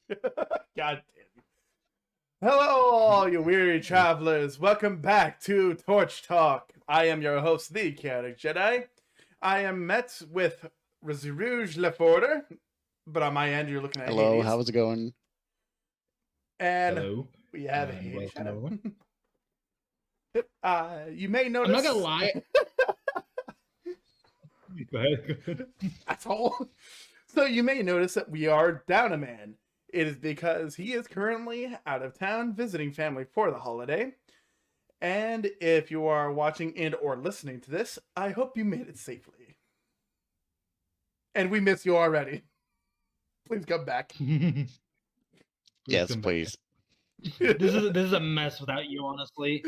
God damn. Hello, all you weary travelers. Welcome back to Torch Talk. I am your host, the Chaotic Jedi. I am met with R0UGE LE4DER, but on my end, you're looking at Hello, Hades. how's it going? And Hello, we have and Hades. welcome everyone. You may notice. I'm not gonna lie. Go ahead. That's all. So you may notice that we are down a man. It is because he is currently out of town visiting family for the holiday. And if you are watching and or listening to this, I hope you made it safely. And we miss you already. Please come back. Yes, come back. please. This is a mess without you, honestly.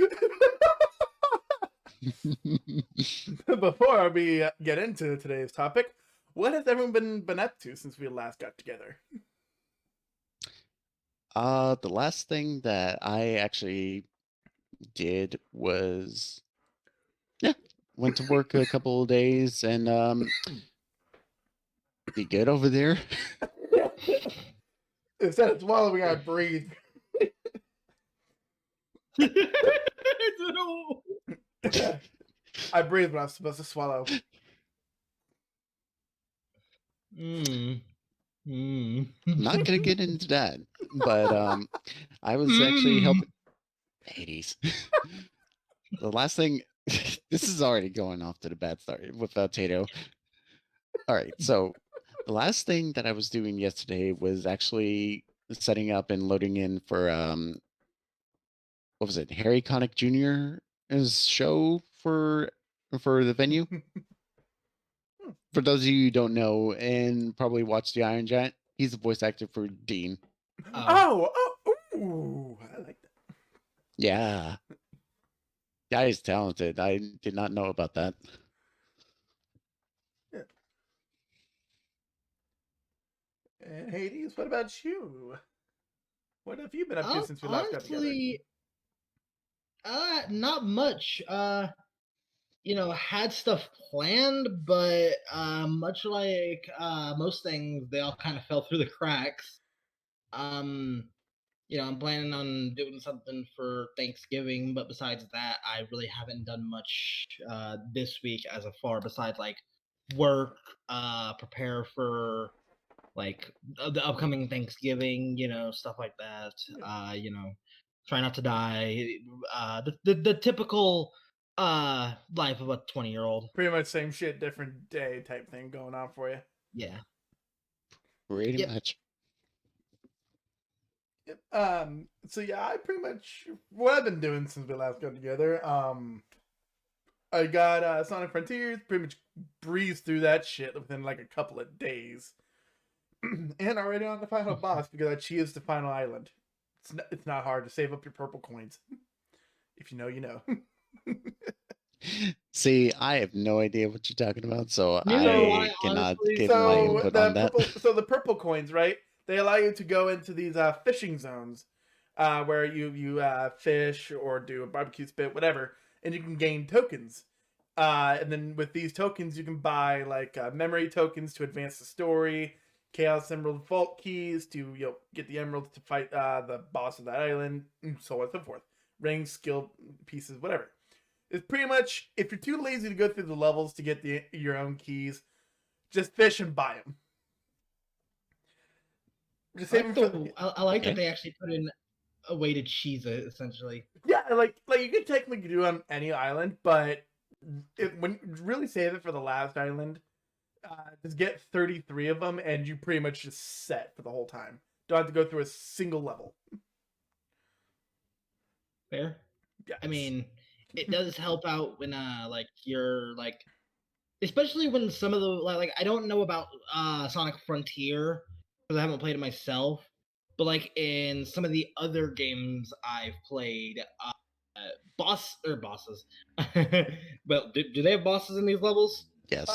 Before we get into today's topic, what has everyone been up to since we last got together? The last thing that I actually did was, went to work a couple of days and be good over there. Instead of swallowing, I breathe. I breathe when I'm supposed to swallow. Not gonna get into that, but I was actually helping Hades. The last thing, this is already going off to the bad start with Tato. All right, so the last thing that I was doing yesterday was actually setting up and loading in for what was it, Harry Connick Jr.'s show for the venue. For those of you who don't know and probably watch The Iron Giant, he's the voice actor for Dean. Ooh, I like that. Yeah. Guy is talented. I did not know about that. Yeah. And Hades, what about you? What have you been up to since we last got together? Honestly, not much. Had stuff planned, but much like most things, they all kind of fell through the cracks. I'm planning on doing something for Thanksgiving, but besides that, I really haven't done much this week as of far, besides like work, prepare for like the upcoming Thanksgiving, stuff like that. Try not to die. The typical life of a 20-year-old. Pretty much same shit, different day type thing going on for you. Yeah. Pretty Yep. much. Yep. So yeah, I pretty much what I've been doing since we last got together. I got Sonic Frontiers, pretty much breezed through that shit within like a couple of days. And already on the final boss because I cheesed the final island. It's not hard to save up your purple coins. If you know, you know. See, I have no idea what you're talking about, so Neither do I cannot honestly. give my input on that. The purple coins, right? They allow you to go into these fishing zones where you fish or do a barbecue spit, whatever, and you can gain tokens. And then with these tokens, you can buy like memory tokens to advance the story, Chaos Emerald Vault keys to get the emeralds to fight the boss of that island, and so on and so forth. Rings, skill pieces, whatever. It's pretty much, if you're too lazy to go through the levels to get your own keys, just fish and buy them. Just I like that they actually put in a way to cheese it, essentially. Yeah, like you could technically do it on any island, but when really save it for the last island, just get 33 of them, and you pretty much just set for the whole time. Don't have to go through a single level. Fair. Yeah. I mean, it does help out when you're like, especially when some of the like I don't know about Sonic Frontier because I haven't played it myself, but like in some of the other games I've played, bosses. Well, do they have bosses in these levels? Yes.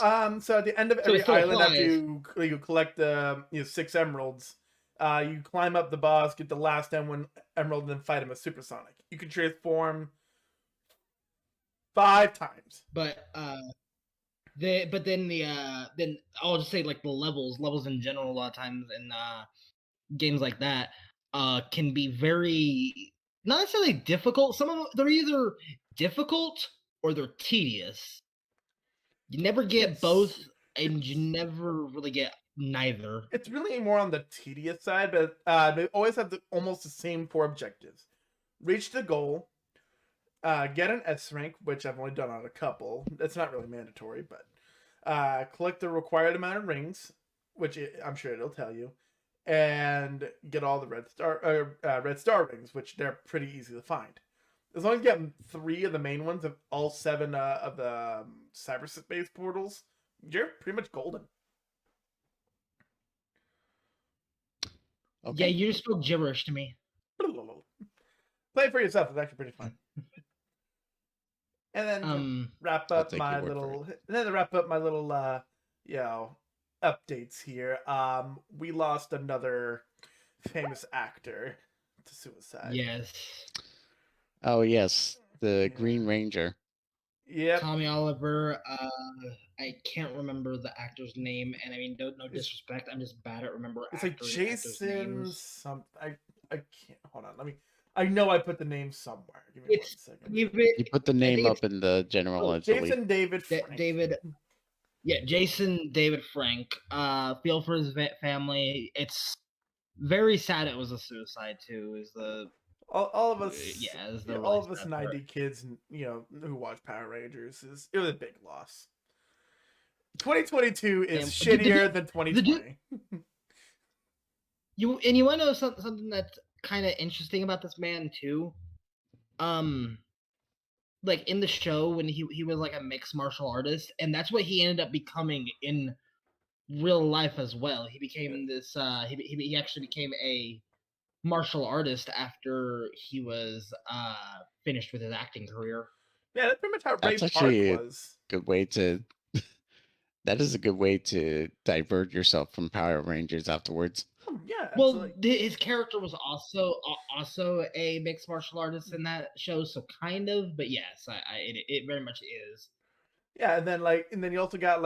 So at the end of every island, after you collect 6 emeralds, you climb up the boss, get the last emerald, and then fight him with Supersonic. You can transform 5 times. But then I'll just say like the levels in general a lot of times, and games like that can be very not necessarily difficult. Some of them, they're either difficult or they're tedious. You never get both, and you never really get neither. It's really more on the tedious side, but they always have almost the same 4 objectives: reach the goal, get an S rank, which I've only done on a couple. That's not really mandatory, but collect the required amount of rings, which I'm sure it'll tell you, and get all the red star rings, which they're pretty easy to find. As long as you get 3 of the main ones of all 7 of the cyberspace portals, you're pretty much golden. Okay. Yeah, you just spoke gibberish to me. Play it for yourself. It's actually pretty fun. And then to wrap up my little, updates here. We lost another famous actor to suicide. Yes. Oh yes, the Green Ranger. Yep. Tommy Oliver. I can't remember the actor's name, and I mean, no disrespect. I'm just bad at remembering. It's like Jason something. I can't. Hold on. I know I put the name somewhere. Give me 1 second. You put the name up in the general. Jason David Frank. Jason David Frank. Feel for his family. It's very sad. It was a suicide too. Is the all of us? Yeah, all of us 90 kids, who watch Power Rangers. It was a big loss. 2022 is shittier than 2020. You want to know something that's kind of interesting about this man too? Like in the show when he was like a mixed martial artist, and that's what he ended up becoming in real life as well. He became this. He actually became a martial artist after he was finished with his acting career. Yeah, that's pretty much how Ray Park was. Good way to. That is a good way to divert yourself from Power Rangers afterwards. Yeah. Well, his character was also a mixed martial artist in that show, so kind of. But yes, it very much is. Yeah, and then you also got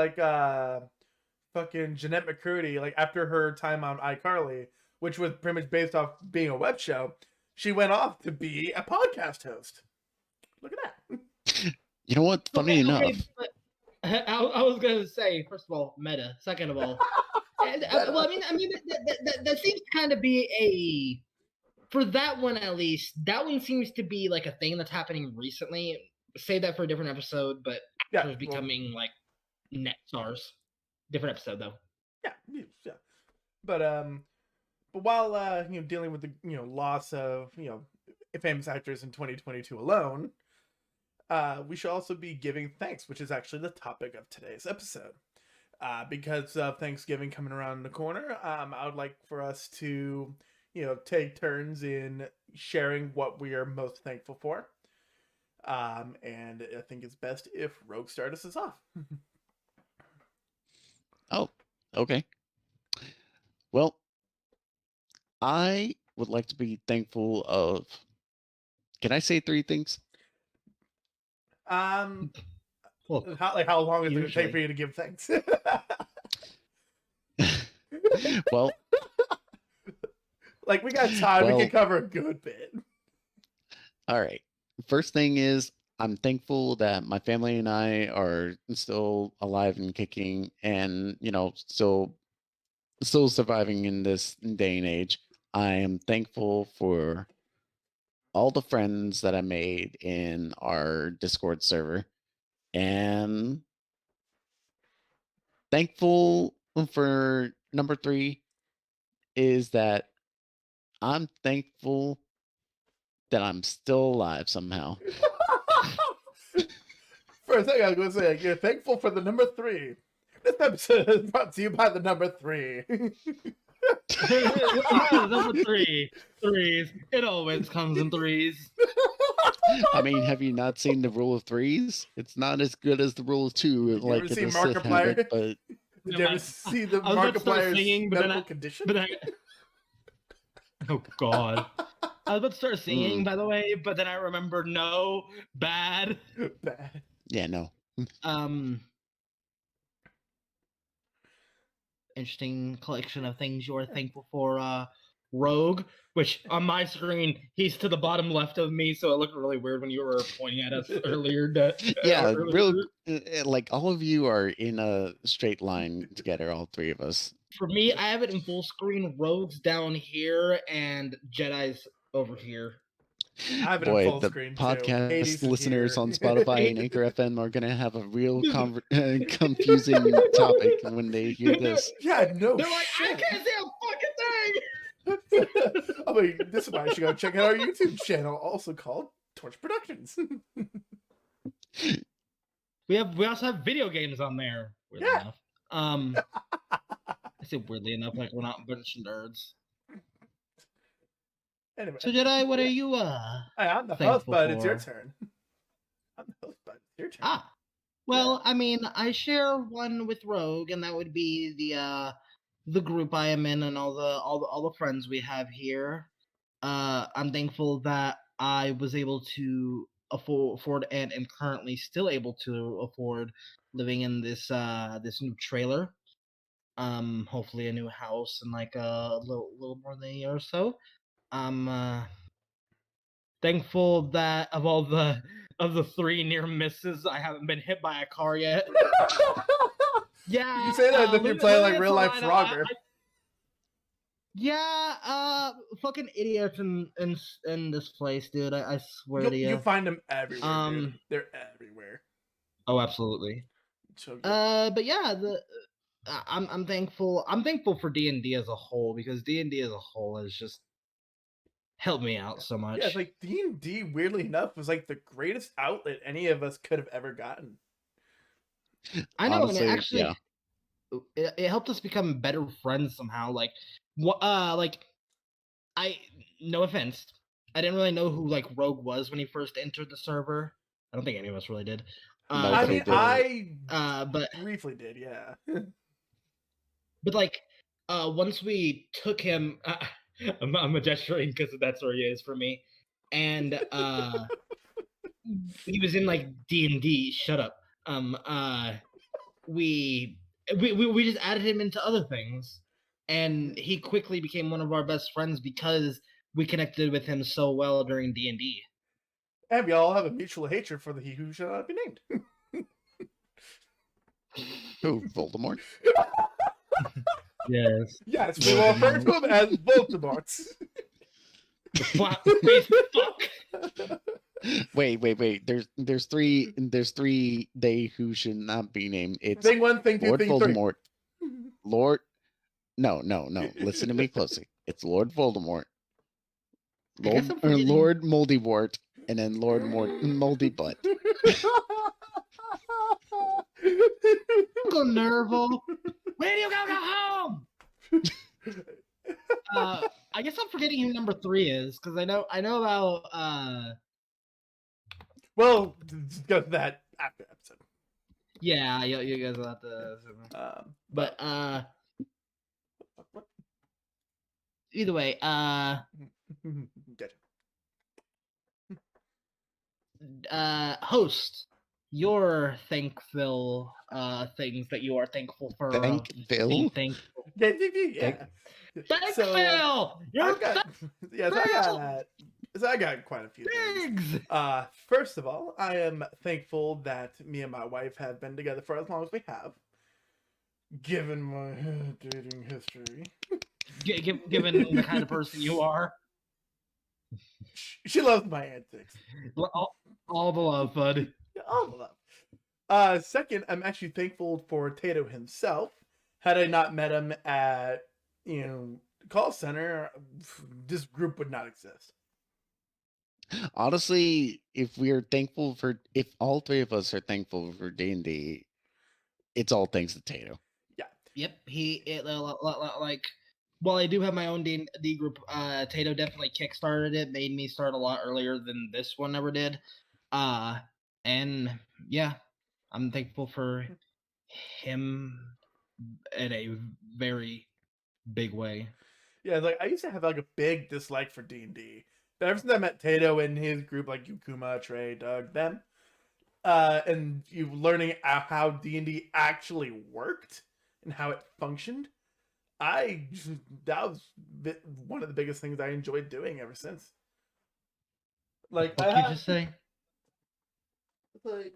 fucking Jeanette McCurdy, like after her time on iCarly, which was pretty much based off being a web show, she went off to be a podcast host. Look at that. You know what? Funny enough. But I was gonna say, first of all, meta. Second of all, well, I mean, that seems to kind of be for that one at least. That one seems to be like a thing that's happening recently. Save that for a different episode, but actors becoming like net stars. Different episode though. Yeah. But while dealing with the loss of famous actors in 2022 alone, we should also be giving thanks, which is actually the topic of today's episode. Because of Thanksgiving coming around the corner, I would like for us to take turns in sharing what we are most thankful for. And I think it's best if Rogue starts us off. Oh, okay. Well, I would like to be thankful of. Can I say 3 things? How long is it going to take for you to give thanks? Well, we got time. We can cover a good bit. All right. First thing is, I'm thankful that my family and I are still alive and kicking, and still surviving in this day and age. I am thankful for all the friends that I made in our Discord server, and thankful for number 3 is that I'm thankful that I'm still alive somehow. For a second, I was going to say, you're thankful for the number 3. This episode is brought to you by the number 3. Number 3. Threes. It always comes in threes. I mean, have you not seen the rule of 3s? It's not as good as the rule of 2. Did you ever see Markiplier? But did you ever see the Markiplier's medical condition? Oh God. I was about to start singing, by the way, but then I remembered, no, bad. Bad. Yeah, no. Interesting collection of things you're thankful for. Rogue, which on my screen he's to the bottom left of me, so it looked really weird when you were pointing at us earlier. Yeah, Earlier. like all of you are in a straight line together, all three of us. For me, I have it in full screen. Rogue's down here and Jedi's over here. I have it in Boy, full the screen too. podcast Hades is listeners here. on Spotify and Anchor FM are gonna have a real confusing topic when they hear this. Yeah, no They're like, I shit. can't see a fucking thing. I mean, this is why you should go check out our YouTube channel, also called Torch Productions. We also have video games on there. Weirdly Yeah. enough. I say weirdly enough, like we're not a bunch of nerds. Anyway, So Jedi, what are you I'm the host, thankful but it's your for? turn. I'm the host, but it's your turn. Ah. Well, I mean, I share one with Rogue, and that would be the group I am in and all the friends we have here. I'm thankful that I was able to afford and am currently still able to afford living in this this new trailer. Hopefully a new house in like a little more than a year or so. I'm thankful that of the 3 near misses, I haven't been hit by a car yet. Yeah, You say that if you're playing like real life Frogger. Yeah, fucking idiots in this place, dude. I swear to you. You'll find them everywhere, dude. They're everywhere. Oh, absolutely. So good. But yeah, I'm thankful. I'm thankful for D&D as a whole, because D&D as a whole has just helped me out so much. Yeah, it's like D&D, weirdly enough, was like the greatest outlet any of us could have ever gotten. I know, Honestly, and it actually, yeah. it helped us become better friends somehow. Like, no offense, I didn't really know who like Rogue was when he first entered the server. I don't think any of us really did. Nobody I mean, did. I but briefly did, yeah. But like, once we took him, I'm gesturing because that's where he is for me, and he was in like D&D. Shut up. We just added him into other things, and he quickly became one of our best friends because we connected with him so well during D&D. And we all have a mutual hatred for the He Who Shall Not Be Named. Who, Voldemort? Yes. Yes, we will refer to him as Voldemort. Fuck. Wait. There's three they who should not be named. It's Thing 1, thing 2, Lord thing Voldemort. Lord No. Listen to me closely. It's Lord Voldemort. Lord Moldywort, and then Lord Moldy Butt. 3. Uncle Nerval, where do you go home? I guess I'm forgetting who number 3 is, because I know about Well, go to that after episode. Yeah, you guys will have to. But either way, host, your thankful things that you are thankful for. Thankful? Thankful. Yeah. Thankful. I got quite a few things. First of all, I am thankful that me and my wife have been together for as long as we have, given my dating history. Given the kind of person you are. She loves my antics. All the love, bud. All the love. Second, I'm actually thankful for Tato himself. Had I not met him at, call center, this group would not exist. Honestly, if all three of us are thankful for D&D, it's all thanks to Tato. Yeah. Yep. While I do have my own D&D group, Tato definitely kickstarted it, made me start a lot earlier than this one ever did. And yeah, I'm thankful for him in a very big way. Yeah, like I used to have like a big dislike for D&D. But ever since I met Tato and his group, like Yukuma, Trey, Doug, them, and you learning how D&D actually worked and how it functioned, that was one of the biggest things I enjoyed doing ever since. Like What you just say? like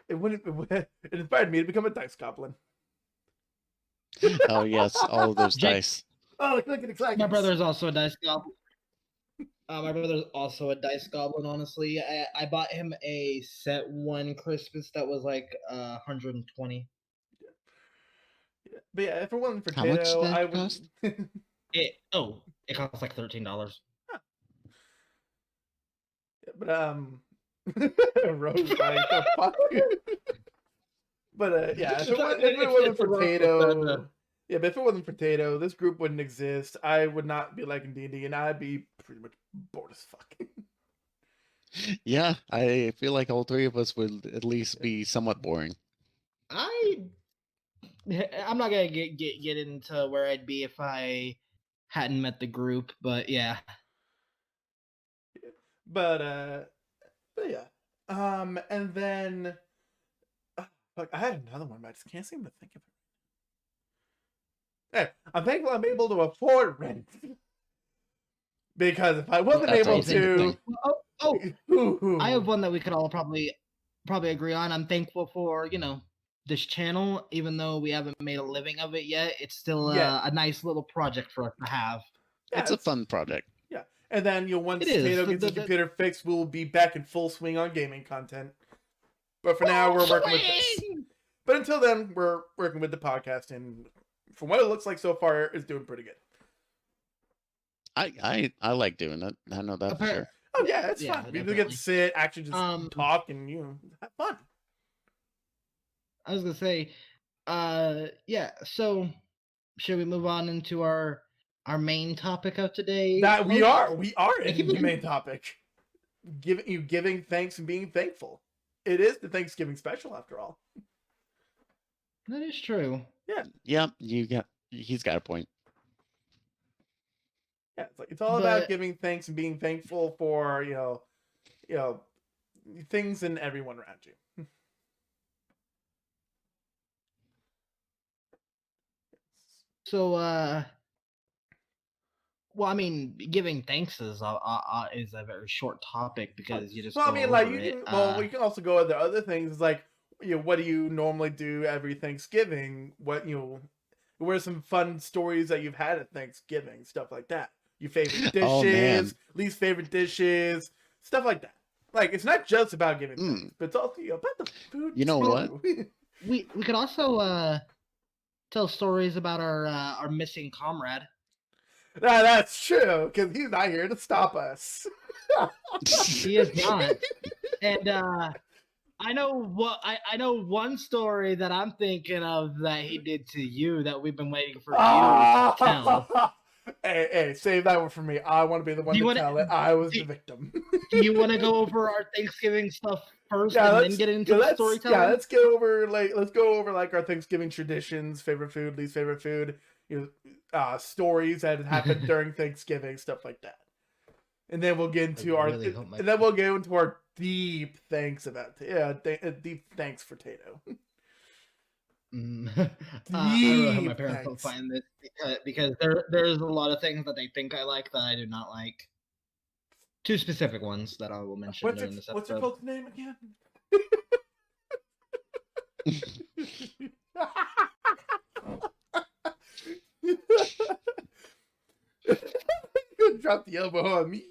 it inspired me to become a dice goblin. Oh yes, all of those Jake- dice. Oh, look at exactly. My brother's also a dice goblin. My brother's also a dice goblin. Honestly, I bought him a set one Christmas that was like 120. But yeah, if it wasn't for How much Tato, did that I would. cost? It costs like $13. But Rose like the fuck. But yeah, if it wasn't for Tato, yeah, but if it wasn't for Tato, this group wouldn't exist. I would not be liking D&D, and I'd be pretty much bored as fuck. Yeah, I feel like all three of us would at least be somewhat boring. I'm not gonna get into where I'd be if I hadn't met the group, but yeah. But yeah. And then fuck, I had another one, but I just can't seem to think of it. Hey, I'm thankful I'm able to afford rent. Because if I wasn't That's able always a good to, thing. I have one that we could all probably agree on. I'm thankful for this channel, even though we haven't made a living of it yet. It's still Yeah. a nice little project for us to have. Yeah, It's a fun project. Yeah, and then once It is. Tato gets his computer fixed, we'll be back in full swing on gaming content. But for now, we're working with this. But until then, we're working with the podcast, and from what it looks like so far, it's doing pretty good. I like doing it. I know that for sure. Oh yeah, it's Yeah, fun. We get to sit, actually just talk, and have fun. I was gonna say, yeah. So, should we move on into our main topic of today? That we are in the main topic. Giving thanks and being thankful. It is the Thanksgiving special, after all. That is true. Yeah. Yeah, he's got a point. Yeah, it's all about giving thanks and being thankful for things and everyone around you. So, well, I mean, giving thanks is a very short topic because you just. Well, I mean, like we can also go into other things like what do you normally do every Thanksgiving? What what are some fun stories that you've had at Thanksgiving? Stuff like that. Your favorite dishes, least favorite dishes, stuff like that. Like it's not just about giving thanks, but it's also about the food. You know what? we could also tell stories about our missing comrade. That's true, because he's not here to stop us. He is not. And I know one story that I'm thinking of that he did to you that we've been waiting for you to tell. Hey, save that one for me. I want to be the one to tell it. I was the victim. Do you want to go over our Thanksgiving stuff first and then get into the storytelling? Yeah, let's go over our Thanksgiving traditions, favorite food, least favorite food, stories that happened during Thanksgiving, stuff like that. And then we'll get into our deep thanks deep thanks for Tato. I really hope my parents don't find this because there's a lot of things that they think I like that I do not like. Two specific ones that I will mention during this episode. What's your folks' name again? Drop the elbow on me.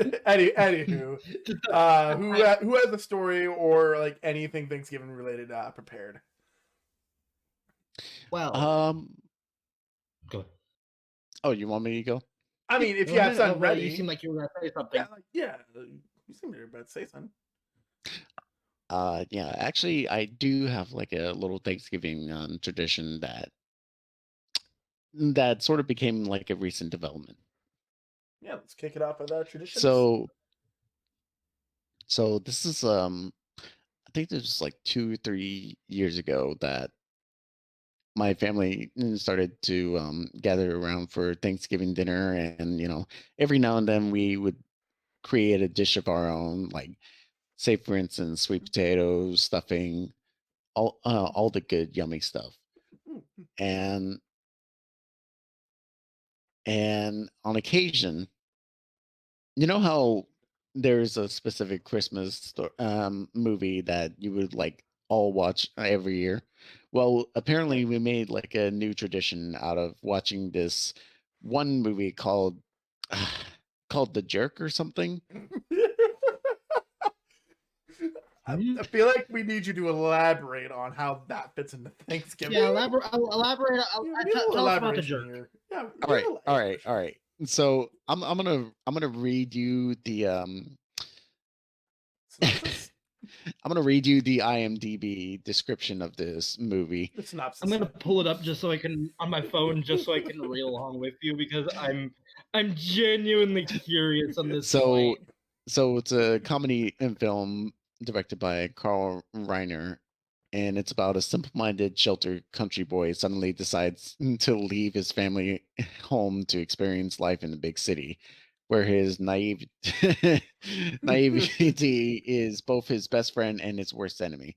Anywho, who has a story or like anything Thanksgiving related prepared? Well, go ahead. Oh, you want me to go? I mean, if you have something ready. You seem like you were going to say something. Yeah, you seem to be about to say something. Yeah, actually, I do have like a little Thanksgiving tradition that sort of became like a recent development. Yeah, let's kick it off with our traditions. So this is I think this was like 2-3 years ago that my family started to gather around for Thanksgiving dinner, and every now and then we would create a dish of our own, like say for instance sweet potatoes, stuffing, all the good yummy stuff. And on occasion, you know how there's a specific movie that you would like all watch every year? Well, apparently we made like a new tradition out of watching this one movie called called The Jerk or something. I feel like we need you to elaborate on how that fits into Thanksgiving. Yeah, elaborate. Tell us about The Jerk. Here. Yeah, All right. So I'm gonna read you the synopsis. I'm gonna read you the IMDb description of this movie. The synopsis. I'm gonna pull it up just so I can on my phone, just so I can reel along with you because I'm genuinely curious on this point. So it's a comedy and film directed by Carl Reiner, and it's about a simple-minded, sheltered country boy suddenly decides to leave his family home to experience life in the big city, where his naivety is both his best friend and his worst enemy.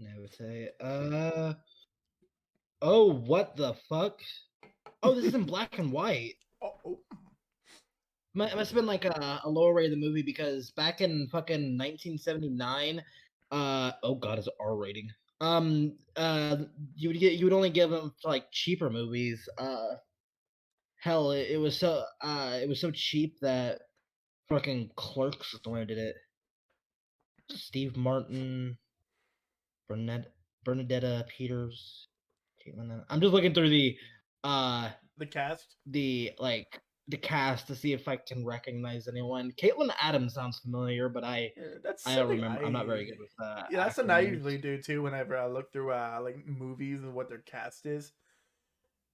I would say, oh, what the fuck? Oh, this is in black and white. Oh. It must have been like a lower rate of the movie because back in fucking 1979, oh god, it's R rating. You would only give them like cheaper movies. Hell, it was so cheap that fucking Clerks is the one who did it. Steve Martin, Bernadetta Peters, Caitlin. I'm just looking through the cast, the cast to see if I can recognize anyone. Caitlin Adams sounds familiar, but I don't remember. I'm not very good with that. Yeah, that's what I usually do too. Whenever I look through like movies and what their cast is,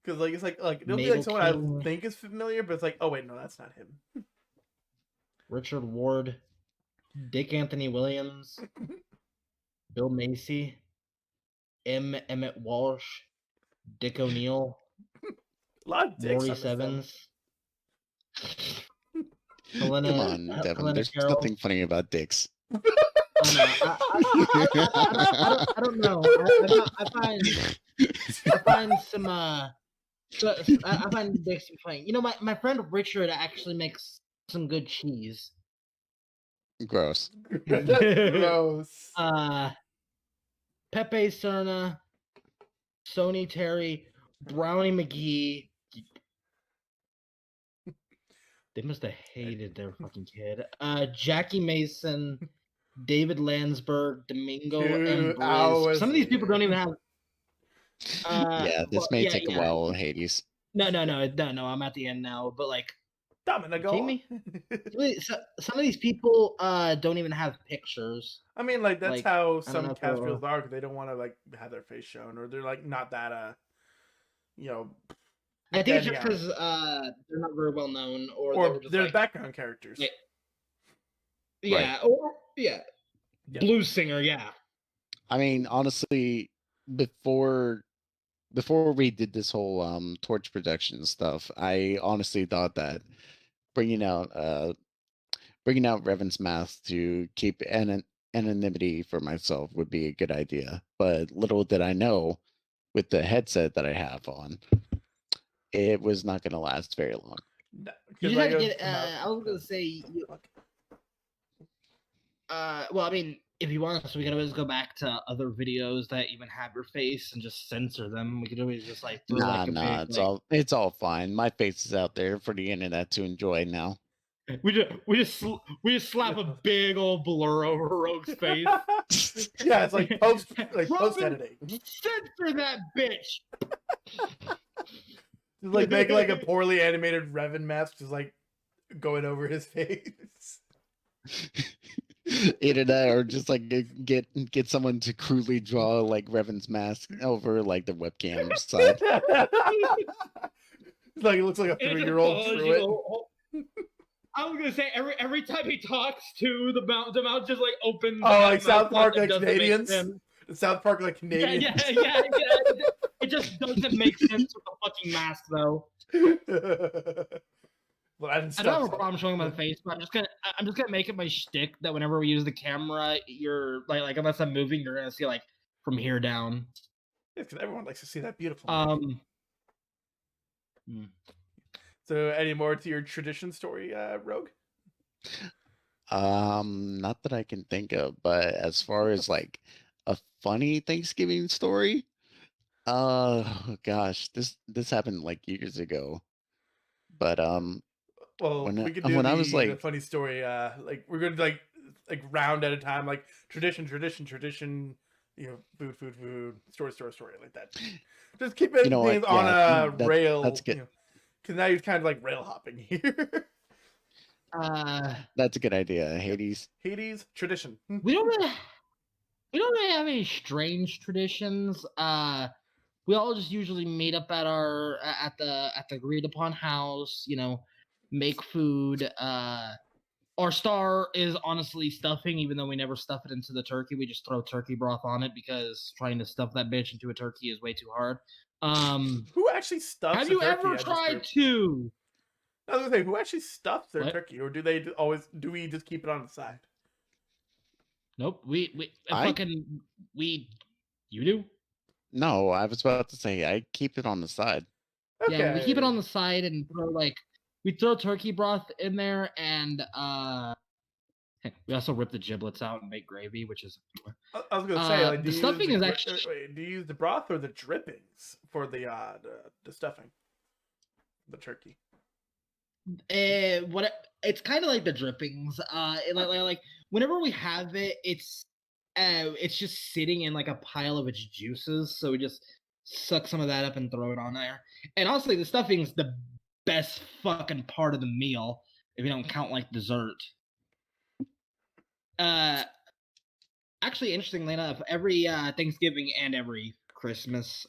because like it's like it'll be like someone I think is familiar, but it's like, oh wait, no, that's not him. Richard Ward, Dick Anthony Williams, Bill Macy, Emmett Walsh, Dick O'Neill, a lot of dicks Maurice Evans. Helena, come on, Devin. Helena There's Carroll. Nothing funny about dicks. I don't know. I find some I find dicks funny. You know, my friend Richard actually makes some good cheese. Gross. Gross. Pepe Serna, Sony Terry, Brownie McGee. They must have hated their fucking kid. Jackie Mason, David Landsberg, Domingo, and Briz. Some of these people don't even have. Yeah, this may take a while, Hades. No. I'm at the end now, but like, Dominic, me. Some of these people don't even have pictures. I mean, like that's how some cast reels are, because they don't want to like have their face shown, or they're like not that you know. I think it's just because they're not very well known, or they're like, background characters. Yeah, right. Blues singer. Yeah. I mean, honestly, before we did this whole Torch production stuff, I honestly thought that bringing out Revan's mask to keep anonymity for myself would be a good idea. But little did I know, with the headset that I have on, it was not going to last very long. No, you just had to get. I was going to say. Well, I mean, if you want us, we can always go back to other videos that even have your face and just censor them. We could always just like throw it's all fine. My face is out there for the internet to enjoy now. We just slap a big old blur over Rogue's face. Yeah, it's like post editing. Censor that bitch. Like make like a poorly animated Revan mask, just like going over his face. Internet, or just like get someone to crudely draw like Revan's mask over like the webcam side. Like it looks like a 3-year-old drew it. I was gonna say every time he talks to the mouth just like opens. Oh, like South Park, like Canadians. South Park, like Canadians. Yeah. It just doesn't make sense with the fucking mask, though. Well, I didn't I don't have a stuff problem showing my face, but I'm just gonna make it my shtick that whenever we use the camera, you're like unless I'm moving, you're gonna see like from here down. because everyone likes to see that beautiful. Neck. Hmm. So, any more to your tradition story, Rogue? Not that I can think of, but as far as like a funny Thanksgiving story, gosh, this happened like years ago. But Well, we could do when I was the like, funny story. Like we're gonna like round at a time, like tradition. You know, food, story, like that. Just keep it you know what? things on Yeah, a rail. that's good. You know, because now you're kind of like rail hopping here. That's a good idea, Hades. Hades tradition. We don't really have any strange traditions. We all just usually meet up at our at the agreed upon house. You know, make food. Our star is honestly stuffing, even though we never stuff it into the turkey. We just throw turkey broth on it because trying to stuff that bitch into a turkey is way too hard. Who actually stuffs Have a you turkey? ever tried to? I was gonna say, who actually stuffs their What? turkey, or do they always? Do we just keep it on the side? Nope. I- You do? No, I was about to say I keep it on the side. Okay. Yeah, we keep it on the side and we throw turkey broth in there and we also rip the giblets out and make gravy, which is I was gonna say, like, the stuffing is actually Wait, do you use the broth or the drippings for the stuffing? The turkey. It's kind of like the drippings. Like whenever we have it, it's just sitting in like a pile of its juices. So we just suck some of that up and throw it on there. And honestly, the stuffing's the best fucking part of the meal if you don't count like dessert. Actually, interestingly enough, every Thanksgiving and every Christmas,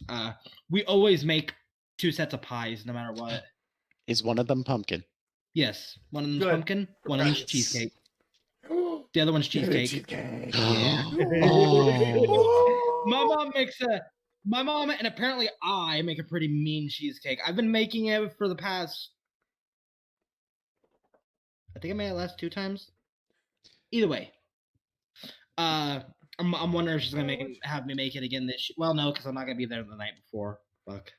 we always make 2 sets of pies, no matter what. Is one of them pumpkin? Yes, one of them's Good. pumpkin, one of them's Right. cheesecake. The other one's cheesecake. Cheesecake. Yeah. Oh. My mom and apparently I make a pretty mean cheesecake. I've been making it for the past. I think I made it last 2 times. Either way, I'm wondering if she's gonna have me make it again this. Well, no, because I'm not gonna be there the night before. Fuck.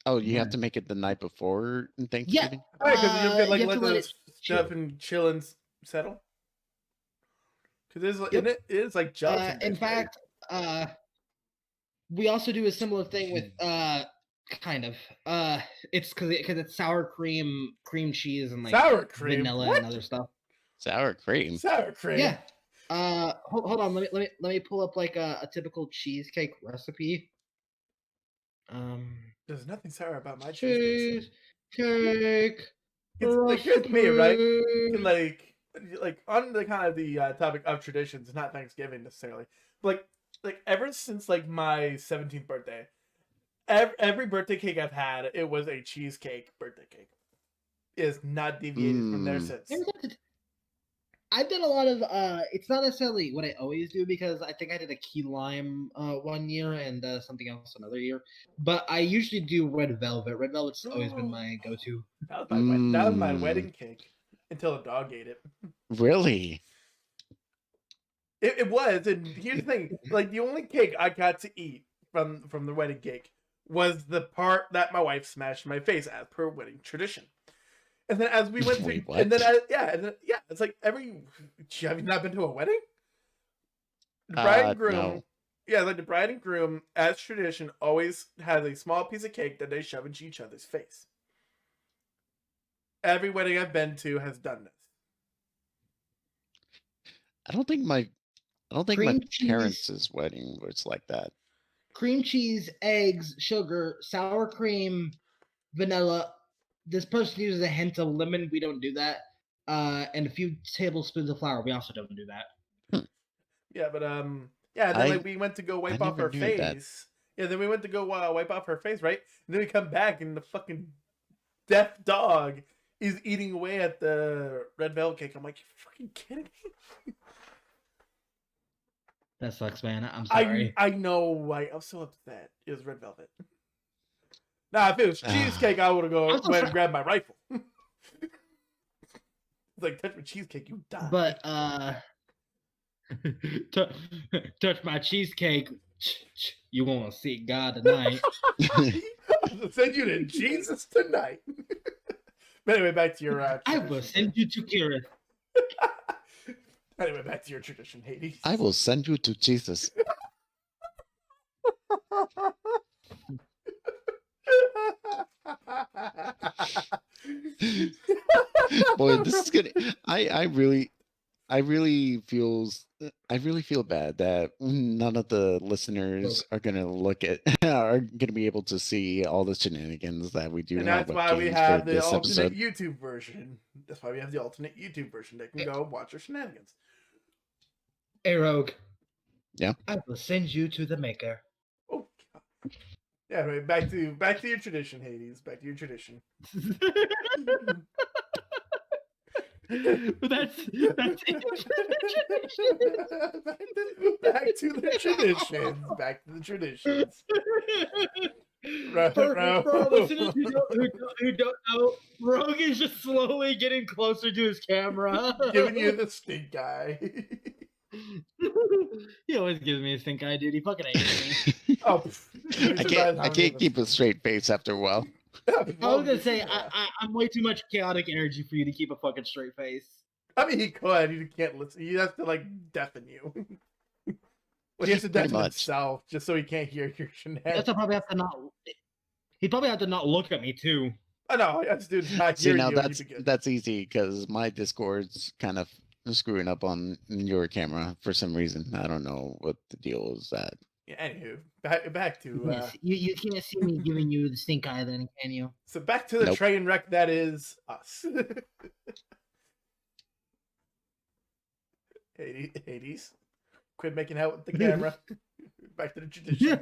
Oh, you have to make it the night before Thanksgiving? Right, because you're gonna like you have let to the it stuff and chill and settle. Because it is like gelatin. in fact, we also do a similar thing with kind of it's because it's sour cream cheese and like sour cream, vanilla and other stuff. Sour cream. Sour cream. Yeah. Hold on. Let me pull up like a typical cheesecake recipe. There's nothing sour about my cheesecake. Cheesecake. It's like here's me, right? You can like on the kind of the topic of traditions, not Thanksgiving necessarily, but like ever since like my 17th birthday, every birthday cake I've had, it was a cheesecake birthday cake. It is not deviated from there since. I've done a lot of it's not necessarily what I always do because I think I did a key lime one year and something else another year. But I usually do red velvet. Red velvet's always been my go-to. That was my wedding cake until a dog ate it. Really? It was, and here's the thing: like the only cake I got to eat from the wedding cake was the part that my wife smashed in my face as per wedding tradition. And then as we went Wait, to, what? and then it's like have you not been to a wedding? The bride and groom, No. yeah, like the bride and groom, as tradition, always has a small piece of cake that they shove into each other's face. Every wedding I've been to has done this. I don't think my Cream cheese. parents' wedding was like that. Cream cheese, eggs, sugar, sour cream, vanilla. This person uses a hint of lemon. We don't do that. And a few tablespoons of flour. We also don't do that. Yeah, but yeah. And then like we went to go wipe off never her knew that. face. Yeah, then we went to go wipe off her face, right? And then we come back, and the fucking deaf dog is eating away at the red velvet cake. I'm like, you fucking kidding me? That sucks, man. I'm sorry. I know. I'm so upset. It was red velvet. Nah, if it was cheesecake, I would have went and grabbed my rifle. It's like, touch my cheesecake, you die. But touch my cheesecake, you gonna see God tonight. I'm gonna send you to Jesus tonight. But anyway, back to your I will send you to Kira. Anyway, back to your tradition, Hades. I will send you to Jesus. Boy, this is gonna. I really feel bad that none of the listeners are gonna look at are gonna be able to see all the shenanigans that we do. And on that's why we webcams have for the this alternate episode. YouTube version. That's why we have the alternate YouTube version. They can go watch our shenanigans. Hey, Rogue. Yeah. I will send you to the maker. Oh, God. Yeah, anyway, back to your tradition, Hades. Back to your tradition. But that's it. Back to the traditions. Back to the traditions. For our listeners who don't know, Rogue is just slowly getting closer to his camera. Giving you the stink eye. He always gives me a stink eye, dude. He fucking hates me. Oh, I can't keep a straight face after a while. I was gonna say I'm way too much chaotic energy for you to keep a fucking straight face. I mean, he could. He can't listen. He has to like deafen you. Well, he has to deafen himself just so he can't hear your shenanigans. That's probably have to not. He'd probably have to not look at me too. I know. I just do not See, hear now you. that's easy because my Discord's kind of screwing up on your camera for some reason. I don't know what the deal is that. Yeah, anywho, back to yes, you can't see me giving you the stink eye, then can you? So back to the train wreck that is us. Hades, quit making out with the camera. Back to the tradition.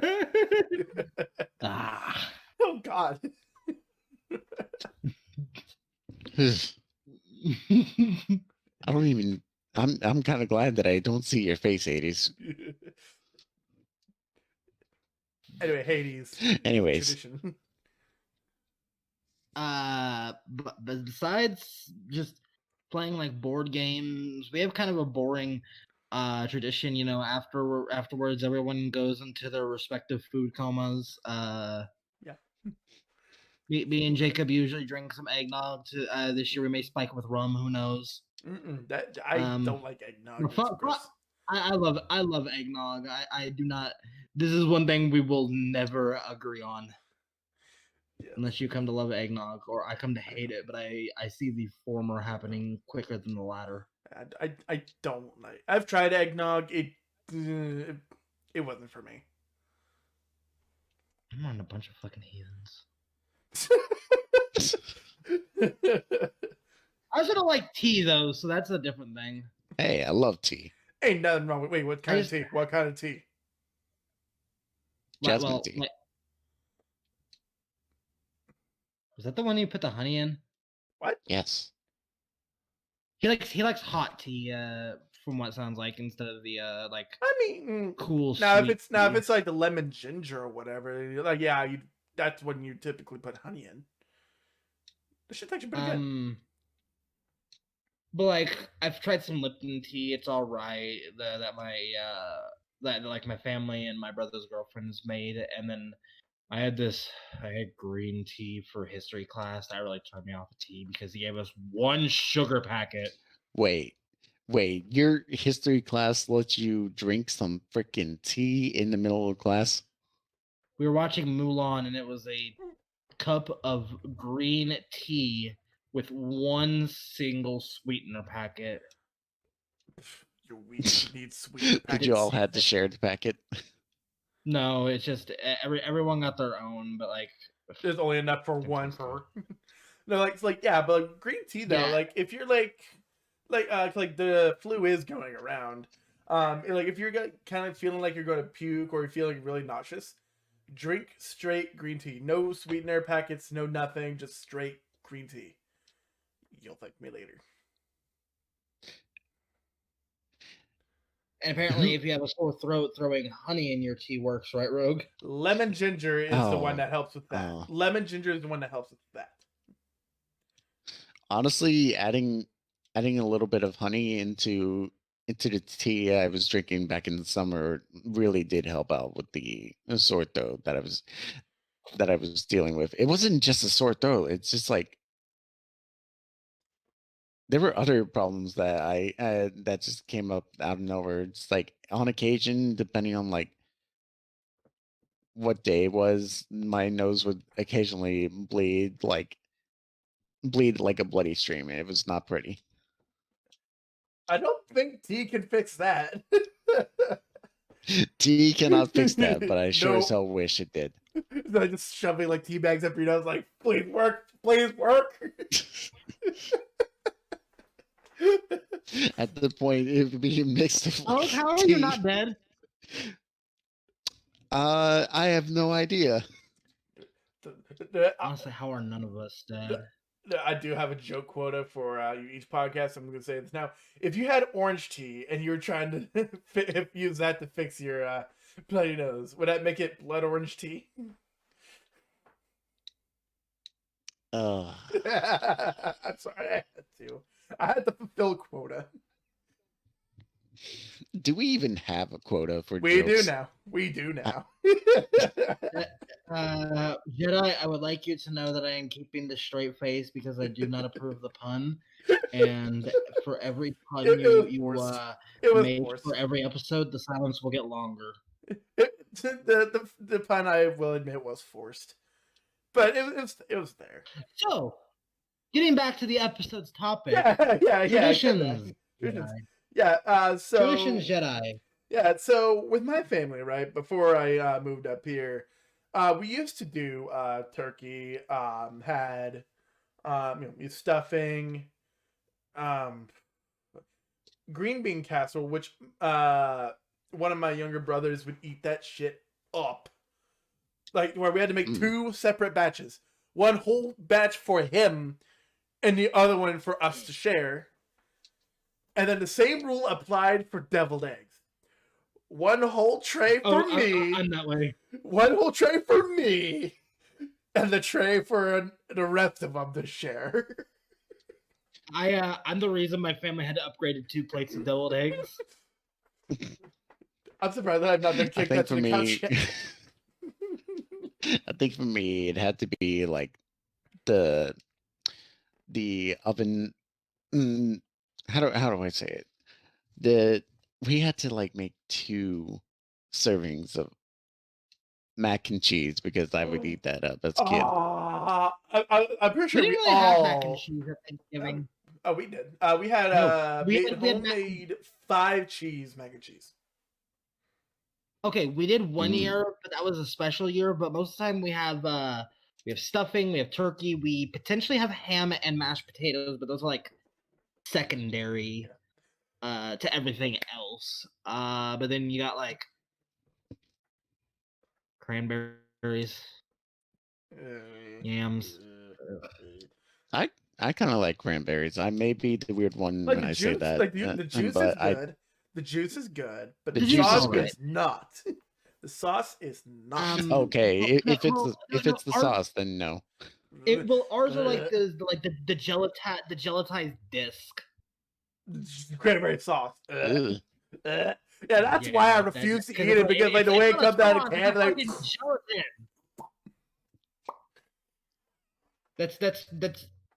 Oh God. I don't even. I'm kind of glad that I don't see your face, Hades. Anyway, Hades. Anyways. Tradition. But besides just playing like board games, we have kind of a boring tradition. You know, afterwards, everyone goes into their respective food comas. Yeah. Me and Jacob usually drink some eggnog. This year we may spike with rum. Who knows? I don't like eggnog. I love eggnog. I do not. This is one thing we will never agree on. Yeah. Unless you come to love eggnog or I come to hate it, but I see the former happening quicker than the latter. I don't like. I've tried eggnog. It wasn't for me. I'm on a bunch of fucking heathens. I should have liked tea though, so that's a different thing. Hey, I love tea. Ain't nothing wrong with. Wait, what kind of tea? What kind of tea? Jasmine tea. Was that the one you put the honey in? What? Yes. He likes hot tea. From what it sounds like, instead of the like. I mean, cool. Now if it's like the lemon ginger or whatever, like that's when you typically put honey in. This shit's actually pretty good. But like I've tried some Lipton tea. It's all right. That my family and my brother's girlfriends made, and then I had green tea for history class. That really turned me off of tea because he gave us one sugar packet. Wait, your history class lets you drink some freaking tea in the middle of class? We were watching Mulan, and it was a cup of green tea with one single sweeter packet. Your weed needs sweetener packets. Did you all have to share the packet? No, it's just everyone got their own, but like there's only enough for one per. No, like it's like but green tea though, like if you're like the flu is going around, like if you're kind of feeling like you're going to puke or you're feeling really nauseous, drink straight green tea, no sweetener packets, no nothing, just straight green tea. You'll thank me later. And apparently, if you have a sore throat, throwing honey in your tea works, right, Rogue? Lemon ginger is the one that helps with that. Lemon ginger is the one that helps with that. honestly, adding a little bit of honey into the tea I was drinking back in the summer really did help out with the sore throat that I was dealing with. It wasn't just a sore throat. It's just like there were other problems that I that just came up out of nowhere. Just like on occasion, depending on like what day it was, my nose would occasionally bleed like a bloody stream. It was not pretty. I don't think tea can fix that. Tea cannot fix that, but I sure as No. hell wish it did. Like just shoving like tea bags up your nose, like, please work, please work. At the point, it would be mixed with Oh, like how are tea. you not dead? I have no idea. Honestly, how are none of us dead? I do have a joke quota for each podcast. I'm going to say this now. If you had orange tea and you were trying to use that to fix your bloody nose, would that make it blood orange tea? I'm sorry, I had to. I had to fulfill quota. Do we even have a quota for We do jokes? now. We do now. Jedi, I would like you to know that I am keeping the straight face because I do not approve the pun. And for every pun It you was you forced. It was make forced. for every episode, the silence will get longer. The pun, I will admit, was forced, but it was there. So, getting back to the episode's topic, Yeah. traditions. Traditions. Jedi. Yeah. So Traditions, Jedi. yeah. So with my family, right before I moved up here, we used to do turkey. Had stuffing, um, green bean casserole, which one of my younger brothers would eat that shit up. Like where we had to make two separate batches. One whole batch for him and the other one for us to share. And then the same rule applied for deviled eggs. One whole tray for me. I'm that way. One whole tray for me. And the tray for the rest of them to share. I'm the reason my family had to upgrade to 2 plates of deviled eggs. I'm surprised that I've not been kicked out to the couch yet. I think for me, it had to be like the oven. How do I say it? We had to like make 2 servings of mac and cheese because I would eat that up as a kid. I'm pretty sure We didn't really have mac and cheese at Thanksgiving. Oh, we did. We had homemade 5 cheese mac and cheese. Okay, we did one year, but that was a special year. But most of the time we have stuffing, we have turkey, we potentially have ham and mashed potatoes, but those are like secondary to everything else. But then you got like cranberries, yams. I kind of like cranberries. I may be the weird one like when the I juice, say that. like the juice is good. The juice is good, but the sauce is not. The sauce is not. Okay, if it's the sauce, then no. Ours are like the gelatized disc. Cranberry sauce. Yeah, that's why I refuse to eat it because like the way it comes out of can, like that's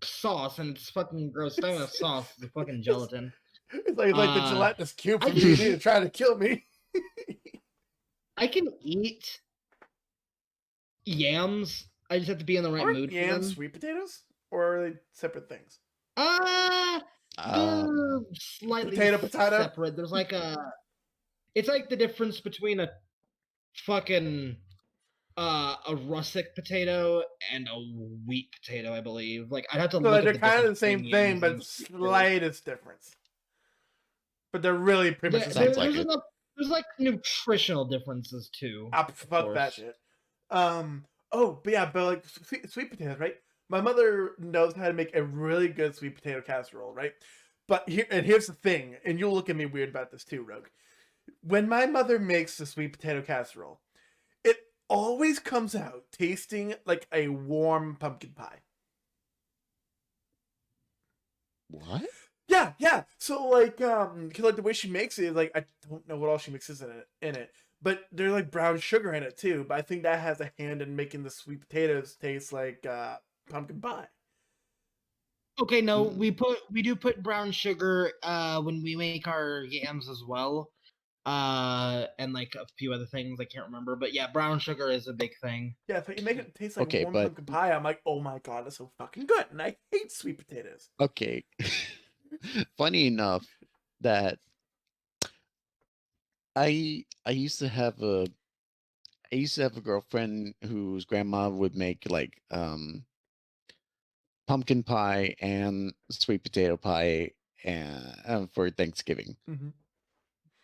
sauce and it's fucking gross. It's not even a sauce. It's fucking gelatin. It's like the gelatinous cube from you to try to kill me. I can eat yams. I just have to be in the right mood for them. Yams sweet potatoes, or are they separate things? They're slightly potato separate. There's like it's like the difference between a fucking a russet potato and a wheat potato, I believe. Like I'd have to look at they're kind of the same thing, but the slightest difference. But they're really pretty much the same. There's like nutritional differences too. Fuck that shit. But like sweet potatoes, right? My mother knows how to make a really good sweet potato casserole, right? But here's the thing, and you'll look at me weird about this too, Rogue. When my mother makes the sweet potato casserole, it always comes out tasting like a warm pumpkin pie. What? Yeah. So like, cause like the way she makes it is like I don't know what all she mixes in it, but there's like brown sugar in it too. But I think that has a hand in making the sweet potatoes taste like pumpkin pie. Okay, no, Mm. we do put brown sugar when we make our yams as well. And like a few other things I can't remember, but yeah, brown sugar is a big thing. Yeah, if you make it taste like Okay, warm but pumpkin pie, I'm like, oh my god, that's so fucking good. And I hate sweet potatoes. okay. Funny enough that I used to have a girlfriend whose grandma would make like pumpkin pie and sweet potato pie and for Thanksgiving. Mm-hmm.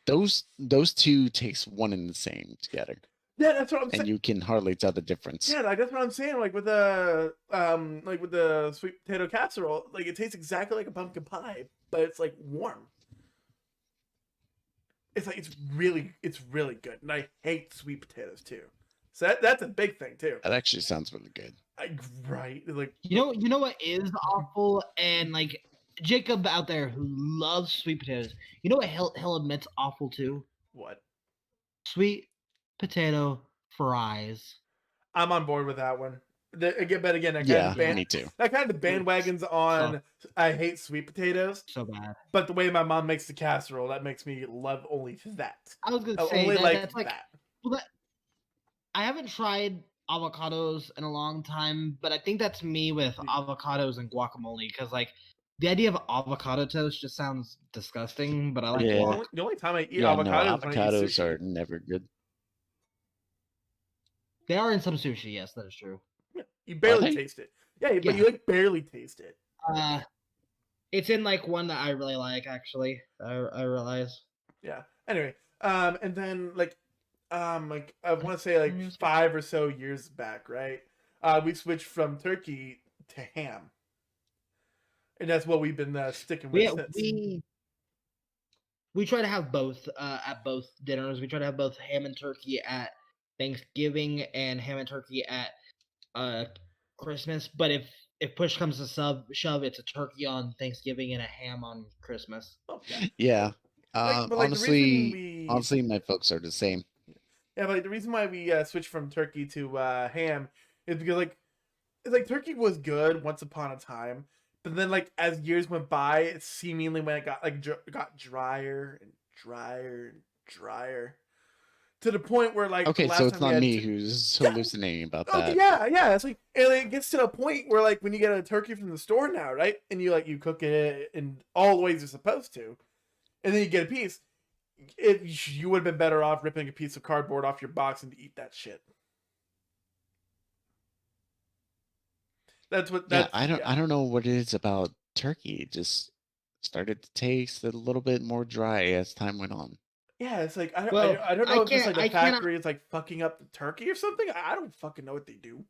Those two taste one and the same together, Yeah, that's what I'm and saying. you can hardly tell the difference. Yeah, like that's what I'm saying. Like with with the sweet potato casserole, like it tastes exactly like a pumpkin pie, but it's like warm. It's like it's really good, and I hate sweet potatoes too. So that's a big thing too. That actually sounds really good. Right, like You know what is awful, and like Jacob out there who loves sweet potatoes. You know what he'll admit's awful too? what? Sweet potato fries. I'm on board with that one. Again, but again, Yeah, Yeah. me too. that kind of bandwagons on. I hate sweet potatoes, So bad. but the way my mom makes the casserole, that makes me love only that. I was gonna I say only that like that's like that. well, I haven't tried avocados in a long time, but I think that's me with avocados and guacamole because like the idea of avocado toast just sounds disgusting, but I like Yeah. guac. The only time I eat Yeah, no, avocados is when I eat avocados sushi. are never good. They are in some sushi, yes, that is true. Yeah, you Are barely they? taste it. Yeah, but Yeah. you like barely taste it. It's in like one that I really like actually. I realize. Yeah. Anyway, and then like I want to say like 5 or so years back, right? We switched from turkey to ham, and that's what we've been sticking with since. We try to have both at both dinners. We try to have both ham and turkey at Thanksgiving and ham and turkey at Christmas. But if push comes to shove, it's a turkey on Thanksgiving and a ham on Christmas. Oh yeah. Yeah. But like the reason Honestly, my folks are the same. yeah, but like the reason why we switched from turkey to ham is because like it's like turkey was good once upon a time, but then like as years went by, it seemingly when it got like got drier and drier and drier to the point where like the Okay, so last it's time we not had me who's yeah, hallucinating about okay, that. yeah. It's like and it gets to a point where like when you get a turkey from the store now, right, and you cook it in all the ways you're supposed to, and then you get a piece. You would have been better off ripping a piece of cardboard off your box and to eat that shit. That's what Yeah, that's I don't know what it is about turkey. It just started to taste a little bit more dry as time went on. Yeah, it's like Well, I don't know if it's like the I cannot. factory is like fucking up the turkey or something. I don't fucking know what they do.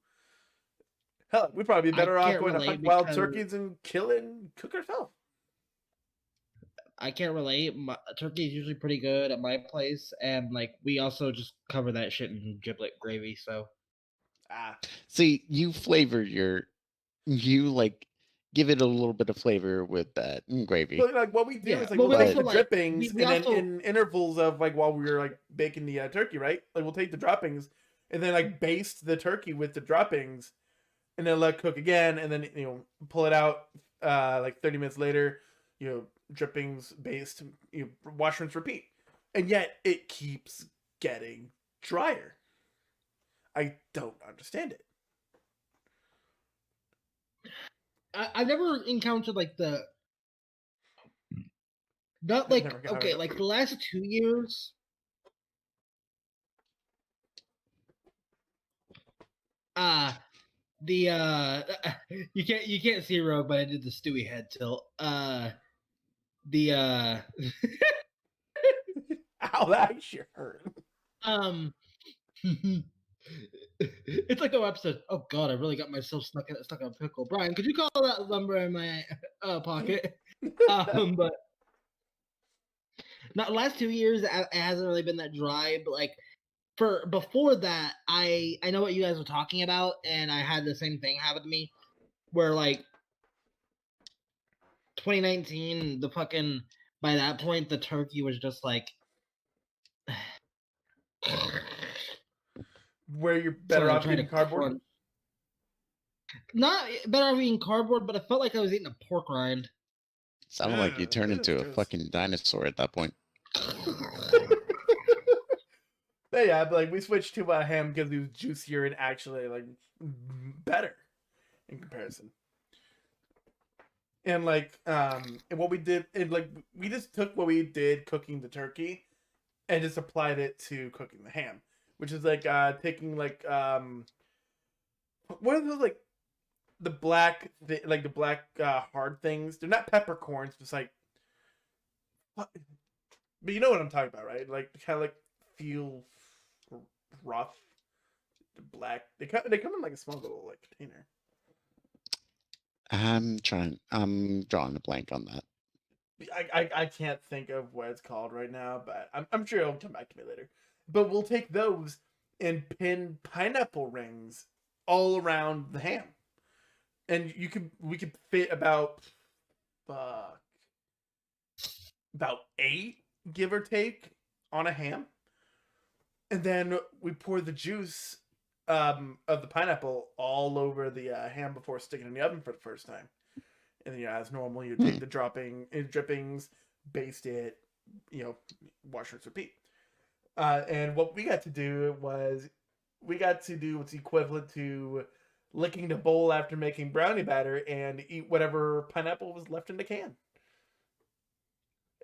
Hell, we'd probably be I better off can't going to relate hunt wild because turkeys and kill it and cook ourselves. I can't relate. Turkey is usually pretty good at my place, and like we also just cover that shit in giblet gravy. So Ah, See, you like give it a little bit of flavor with that gravy. but like what we do yeah. is like Well, we'll we take But also the like drippings we and then also in intervals of like while we were like baking the turkey, right? Like we'll take the droppings and then like baste the turkey with the droppings and then let it cook again and then pull it out like 30 minutes later, drippings based, wash rinse repeat, and yet it keeps getting drier. I don't understand it. I've never encountered like not I've like never okay encountered like the last 2 years. The you can't see Rogue, but I did the Stewie head tilt. The Ow, that actually hurt. um it's like the episode. Oh God, I really got myself stuck in a pickle. Brian, could you call that lumber in my pocket? But not last 2 years. It hasn't really been that dry. But like for before that, I know what you guys were talking about, and I had the same thing happen to me, where like 2019, the fucking by that point the turkey was just like Where you're better off eating cardboard. Not better off eating cardboard, but I felt like I was eating a pork rind. Sounded like you turned That's into a gross. fucking dinosaur at that point. But yeah, but like we switched to ham because it was juicier and actually like better in comparison. And like and what we did, and like we just took what we did cooking the turkey and just applied it to cooking the ham, which is like taking like what are those like the black hard things? They're not peppercorns, just like but you know what I'm talking about, right? Like kind of like feel rough. The black they come in like a small little like container. I'm drawing a blank on that. I can't think of what it's called right now, but I'm sure it'll come back to me later. But we'll take those and pin pineapple rings all around the ham, and we could fit about 8, give or take, on a ham, and then we pour the juice of the pineapple all over the ham before sticking it in the oven for the first time. And then, as normal, you take the drippings, baste it, wash, rinse, repeat. And what we got to do was what's equivalent to licking the bowl after making brownie batter and eat whatever pineapple was left in the can.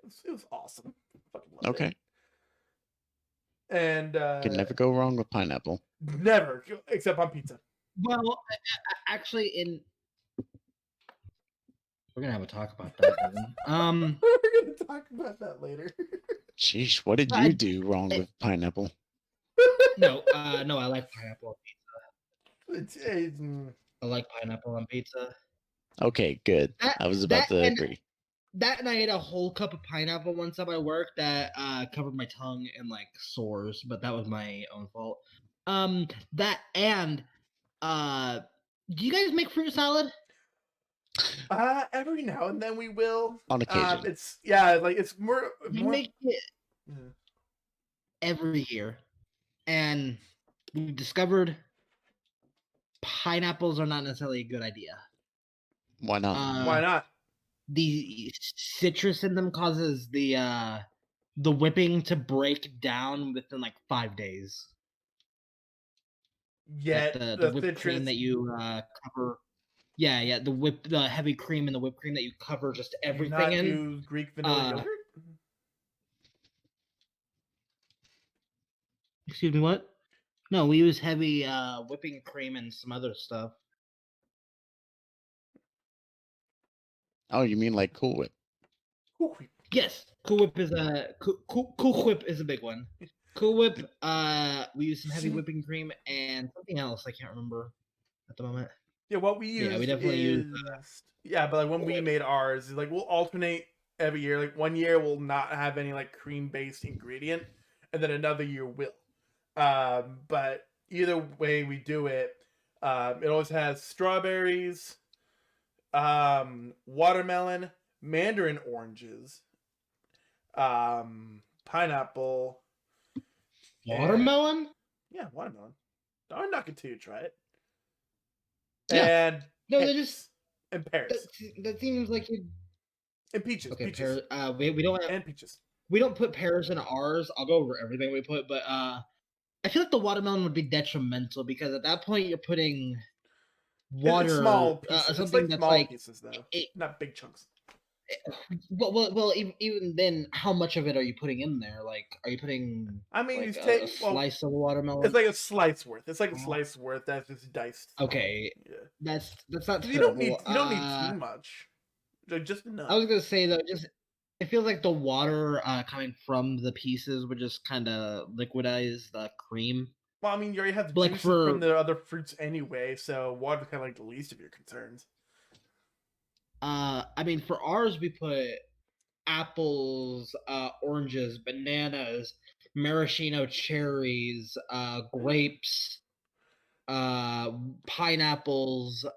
It was awesome. Fucking loved it. And Can never go wrong with pineapple. Never, except on pizza. Well, actually, we're gonna have a talk about that. We're gonna talk about that later. Sheesh, what did you do wrong with pineapple? No, I like pineapple on pizza. I like pineapple on pizza. Okay, good. I was about to agree. That and I ate a whole cup of pineapple one time at work that covered my tongue and like sores, but that was my own fault. That and do you guys make fruit salad? Every now and then we will. On occasion. It's more. We make it every year, and we discovered pineapples are not necessarily a good idea. Why not? Why not? The citrus in them causes the whipping to break down within like 5 days. Yeah, the whipped cream that you cover. Yeah, the heavy cream and the whipped cream that you cover just everything in. Do Greek vanilla yogurt? Excuse me, what? No, we use heavy whipping cream and some other stuff. Oh, you mean like Cool Whip? Cool Whip. Yes, Cool Whip is a Cool Whip is a big one. Cool Whip, we use some heavy whipping cream and something else I can't remember at the moment. Yeah, what we use. Yeah, we definitely use. But like when we made ours, like we'll alternate every year. Like 1 year we'll not have any like cream-based ingredient, and then another year will. But either way we do it, it always has strawberries, watermelon, mandarin oranges, pineapple. Watermelon? Yeah, watermelon. I'll knock it to you. Try it. Yeah. And no, they're just and pears. That seems like you. And peaches. Okay, peaches. We don't have, and peaches. We don't put pears in ours. I'll go over everything we put, but I feel like the watermelon would be detrimental because at that point you're putting water. It's small pieces. Something like that's small like pieces, though, not big chunks. Well, even then, how much of it are you putting in there? Like, are you putting? I mean, like you take a slice of watermelon. It's like a slice worth. It's like a slice worth that's just diced. Okay, yeah. That's not. You don't need too much. Just enough. I was gonna say though, it feels like the water coming from the pieces would just kind of liquidize the cream. Well, I mean, you already have the juice from the other fruits anyway, so water's kind of like the least of your concerns. I mean, for ours, we put apples, oranges, bananas, maraschino cherries, grapes, pineapples. Fuck,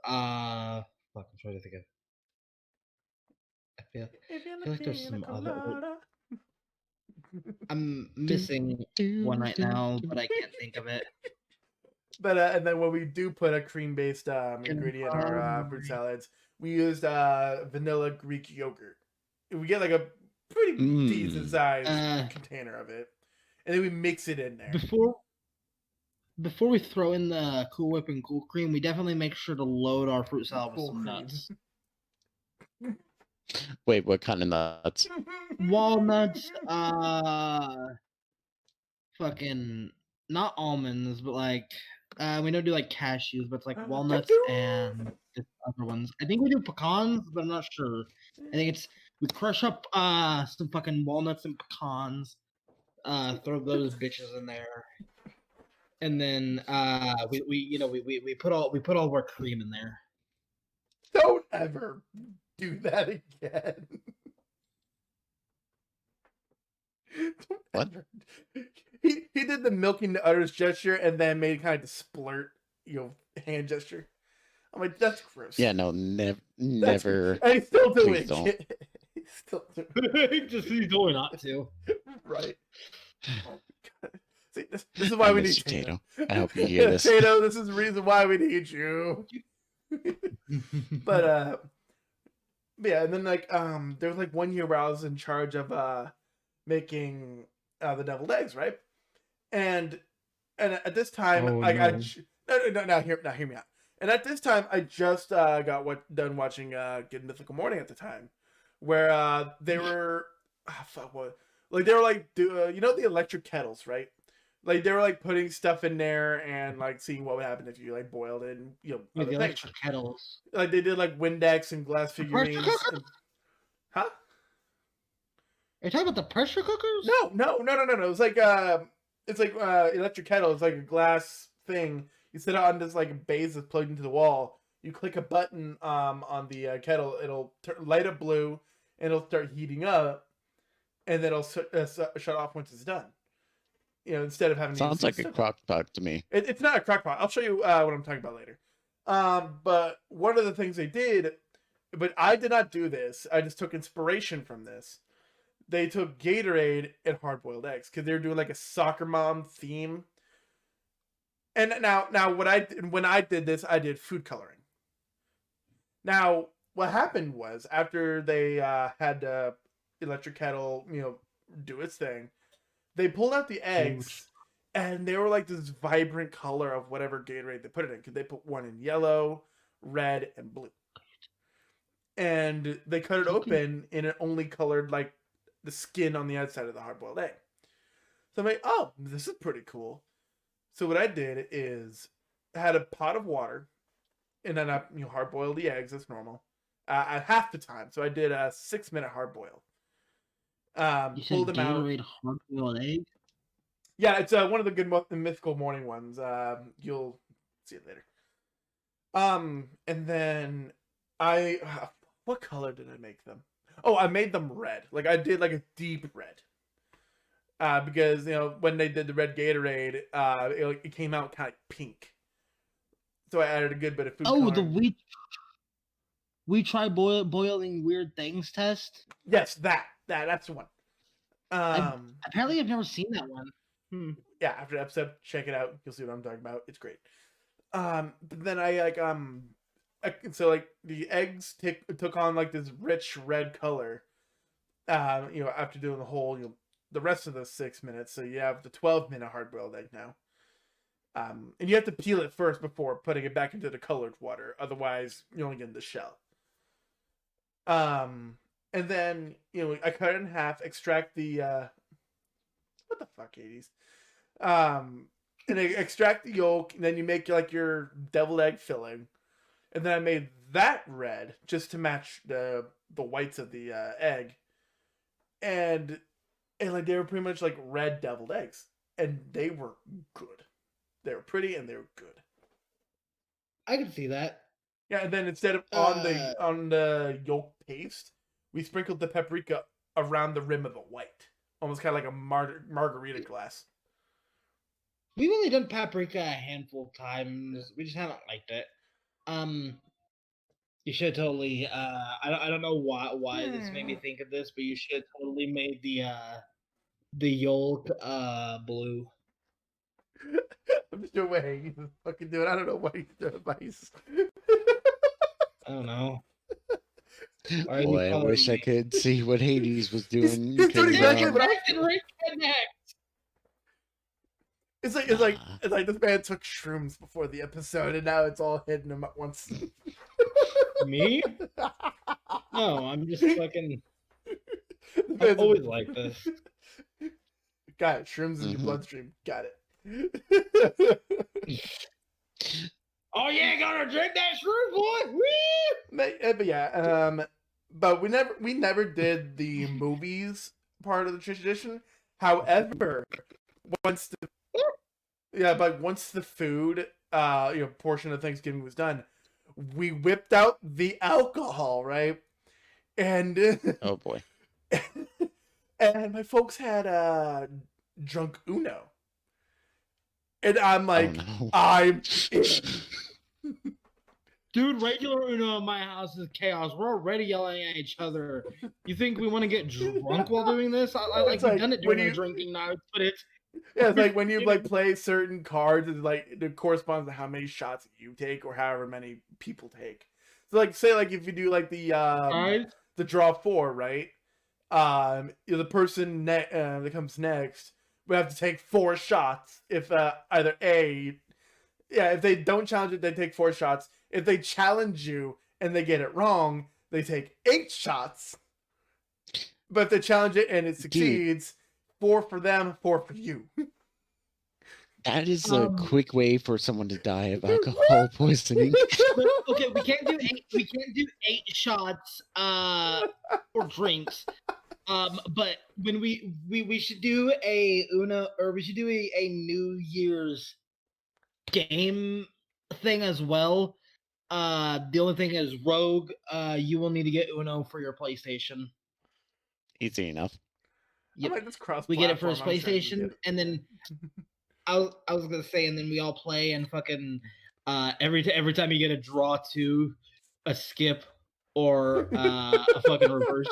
I'm trying to think of. I feel, If you're I feel like there's looking some a other. colada. I'm missing one right now, but I can't think of it. But and then when we do put a cream-based ingredient in our fruit salads, we used vanilla Greek yogurt. We get like a pretty decent sized container of it, and then we mix it in there. Before we throw in the Cool Whip and Cool Cream, we definitely make sure to load our fruit salad with some nuts. Wait, what kind of nuts? Walnuts, fucking not almonds, but like we don't do like cashews, but it's like walnuts and the other ones. I think we do pecans, but I'm not sure. I think it's we crush up some fucking walnuts and pecans, throw those bitches in there, and then we put all of our cream in there. Don't ever do that again. What? He did the milking the udders gesture and then made kind of the splurt, hand gesture. I'm like, that's gross. Yeah, no, never. And he's still doing Please don't. it. He's still doing it. He's doing not to. Right. Oh, see, this is why we need Tato. I hope you hear this. Tato, this is the reason why we need you. But yeah, and then like there was like 1 year where I was in charge of making the deviled eggs, right? And at this time, Oh, like no. now hear me out. And at this time, I just got done watching Good Mythical Morning at the time, where they were they were like the electric kettles, right? Like they were like putting stuff in there and like seeing what would happen if you like boiled it and The other things. electric kettles. Like they did like Windex and glass figurines. Huh? Are you talking about the pressure cookers? No. It's like electric kettle. It's like a glass thing. You sit it on this like base that's plugged into the wall. You click a button on the kettle. It'll light up blue, and it'll start heating up, and then it'll shut off once it's done. Instead of having sounds like a crock pot to me. It's not a crock pot. I'll show you what I'm talking about later. But one of the things they did, but I did not do this. I just took inspiration from this. They took Gatorade and hard-boiled eggs because they were doing like a soccer mom theme. And now when I did this, I did food coloring. Now, what happened was after they had the electric kettle, do its thing, they pulled out the eggs, and they were like this vibrant color of whatever Gatorade they put it in. Because they put one in yellow, red, and blue. And they cut it open, and it only colored like the skin on the outside of the hard-boiled egg. So I'm like, oh, this is pretty cool. So what I did is I had a pot of water, and then I hard-boiled the eggs as normal at half the time. So I did a 6-minute hard-boil. You said pulled them Gatorade out. hard-boiled egg? Yeah, it's one of the good mythical morning ones. You'll see it later. And then what color did I make them? Oh, I made them red. Like I did like a deep red. Because when they did the red Gatorade, it came out kind of pink. So I added a good bit of food. Oh, the we try boiling weird things test. Yes, that's the one. Apparently, I've never seen that one. Yeah, after the episode, check it out. You'll see what I'm talking about. It's great. But then I so like the eggs took on like this rich red color. After doing the whole the rest of the 6 minutes, so you have the 12-minute hard-boiled egg now. And you have to peel it first before putting it back into the colored water. Otherwise, you only get the shell. And then I cut it in half, extract the what the fuck, 80s. And I extract the yolk, and then you make like your deviled egg filling. And then I made that red just to match the whites of the egg. And like they were pretty much like red deviled eggs, and they were good. They were pretty and they were good. I can see that. Yeah, and then instead of on the yolk paste, we sprinkled the paprika around the rim of the white, almost kind of like a margarita glass. We've only done paprika a handful of times. We just haven't liked it. You should totally. I don't know why this made me Hmm. think of this, but you should totally made the yolk blue. I'm just doing what Hades is fucking doing. I don't know what he's doing, but he's. I don't know. Why are you Boy, I following wish I me? could see what Hades was doing. He's doing Because exactly what I was Connected, doing. reconnect. It's like nah. this man took shrooms before the episode, and now it's all hitting him at once. Me? No, I'm just fucking. The I'm man's always like this. got it. Shrooms in your Mhm. bloodstream. Got it. Oh yeah, gotta drink that shroom, boy. Woo! But yeah, but we never did the movies part of the tradition. However, once the once the food portion of Thanksgiving was done, we whipped out the alcohol, right? And Oh boy. and my folks had drunk Uno. And I'm Oh like, no. I'm in. Dude, regular Uno in my house is chaos. We're already yelling at each other. You think we want to get drunk while doing this? I like It's we've like done it when during our you drinking nights, but it's yeah, it's like when you you know, like play certain cards, it's like it corresponds to how many shots you take or however many people take. So like say like if you do like guys. the draw four, right? The person that comes next would have to take 4 shots if either if they don't challenge it, they take 4 shots. If they challenge you and they get it wrong, they take 8 shots. But if they challenge it and it Dude, succeeds, 4 for them, 4 for you. that is a Um, quick way for someone to die of alcohol poisoning. but, okay, we can't do 8. We can't do 8 shots or drinks. But when we should do a Uno, or we should do a New Year's game thing as well. The only thing is Rogue. You will need to get Uno for your PlayStation. Easy enough. I'm Yep, like, this cross we get it for his platform. I'm sure you can PlayStation, get it. and then I was gonna say, and then we all play and fucking every time you get a draw two, a skip, or a fucking reverse,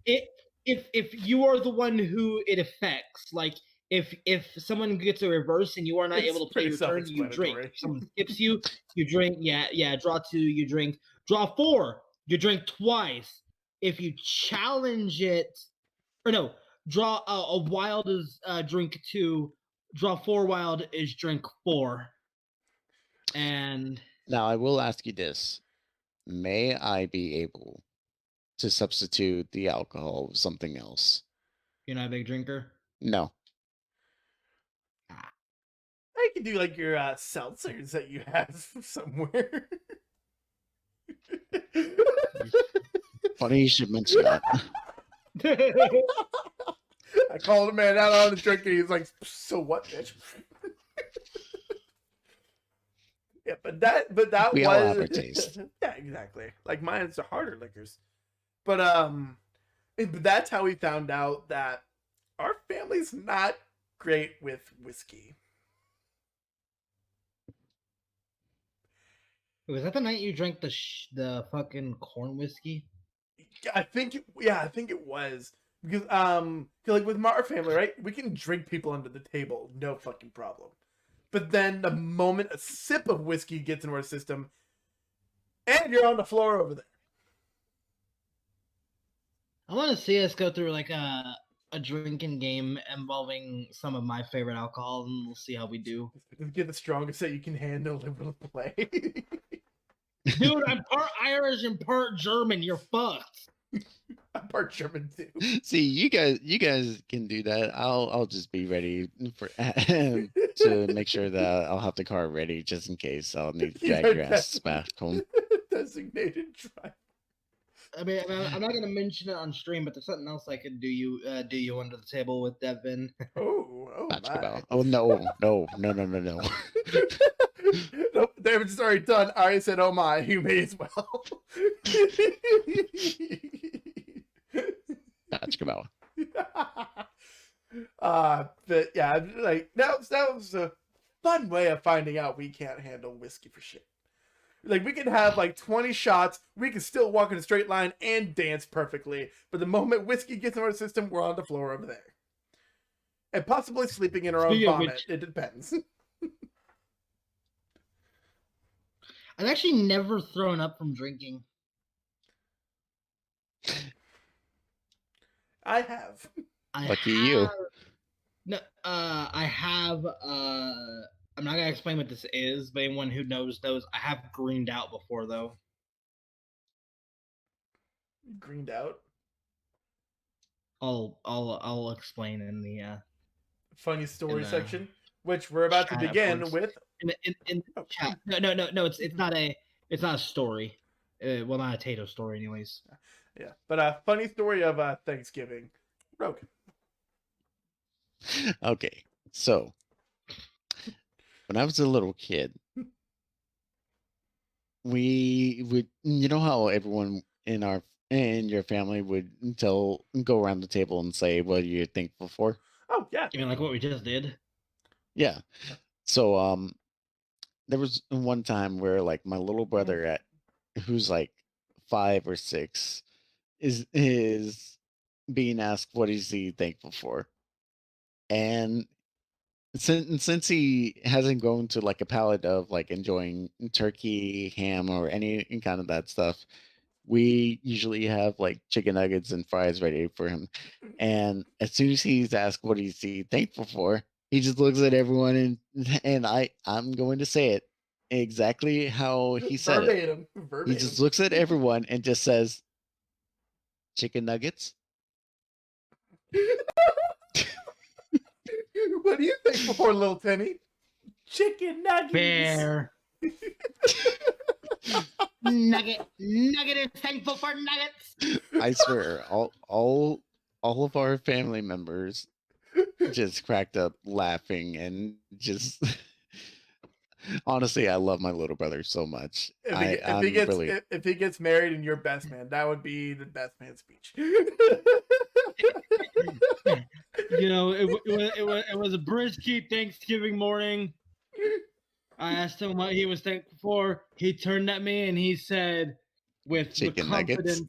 it if you are the one who it affects, like if someone gets a reverse and you are not It's able to play pretty your turn, you drink. self-explanatory. If someone skips you, you drink. Yeah. Draw two, you drink. Draw four, you drink twice. If you challenge it, or no, draw a wild is drink two. Draw four wild is drink four. And Now, I will ask you this. May I be able to substitute the alcohol with something else? you're not a big drinker. No. I can do like your seltzers that you have somewhere. Funny you should mention that. I called a man out on the drinking. He's like, "So what, bitch?" Yeah, but We all have our was taste. yeah, exactly. Like mine's the harder liquors, but but that's how we found out that our family's not great with whiskey. Was that the night you drank the fucking corn whiskey? I think it was because 'cause, like with our family, right? We can drink people under the table, no fucking problem. But then the moment a sip of whiskey gets into our system, and you're on the floor over there. I want to see us go through like a drinking game involving some of my favorite alcohol, and we'll see how we do. Just get the strongest that you can handle and we'll play. Dude, I'm part Irish and part German. You're fucked. I'm part German too. See, you guys can do that. I'll just be ready for to make sure that I'll have the car ready just in case I'll need to drag your ass back home. Designated driver. I mean, I'm not gonna mention it on stream, but there's something else I could do you under the table with Devin. Oh my. Basketball. Oh no. Nope, David's already done. I already said, "Oh my," you may as well. Basketball. But yeah, like that was a fun way of finding out we can't handle whiskey for shit. Like, we can have like 20 shots, we can still walk in a straight line and dance perfectly. But the moment whiskey gets in our system, we're on the floor over there. And possibly sleeping in our own Speaking of vomit. which- It depends. I've actually never thrown up from drinking. I have. Lucky you. No, I have. I'm not gonna explain what this is, but anyone who knows knows. I have greened out before, though. Greened out. I'll explain in the Funny story the section, which we're about to chat begin afterwards. with. in Oh. chat. No. It's not a story. Well, not a Tato story, anyways. Yeah, but a funny story of Thanksgiving. Rogue. Okay, so when I was a little kid, we would, you know how everyone in your family would go around the table and say what you're thankful for. Oh yeah. You mean like what we just did? Yeah. So there was one time where like my little brother who's like 5 or 6 is being asked what is he thankful for, and since he hasn't grown to like a palate of like enjoying turkey, ham, or any kind of that stuff, we usually have like chicken nuggets and fries ready for him. And as soon as he's asked what is he thankful for, he just looks at everyone and I'm going to say it exactly how he said it. Verbatim. He just looks at everyone and just says, "Chicken nuggets." What do you think for little Timmy? Chicken nuggets. Fair. Nugget is thankful for nuggets. I swear, all of our family members just cracked up laughing and just honestly, I love my little brother so much. If he gets married and you're best man, that would be the best man speech. You know, it was a brisky Thanksgiving morning. I asked him what he was thankful for. He turned at me and he said, with Chicken the nuggets.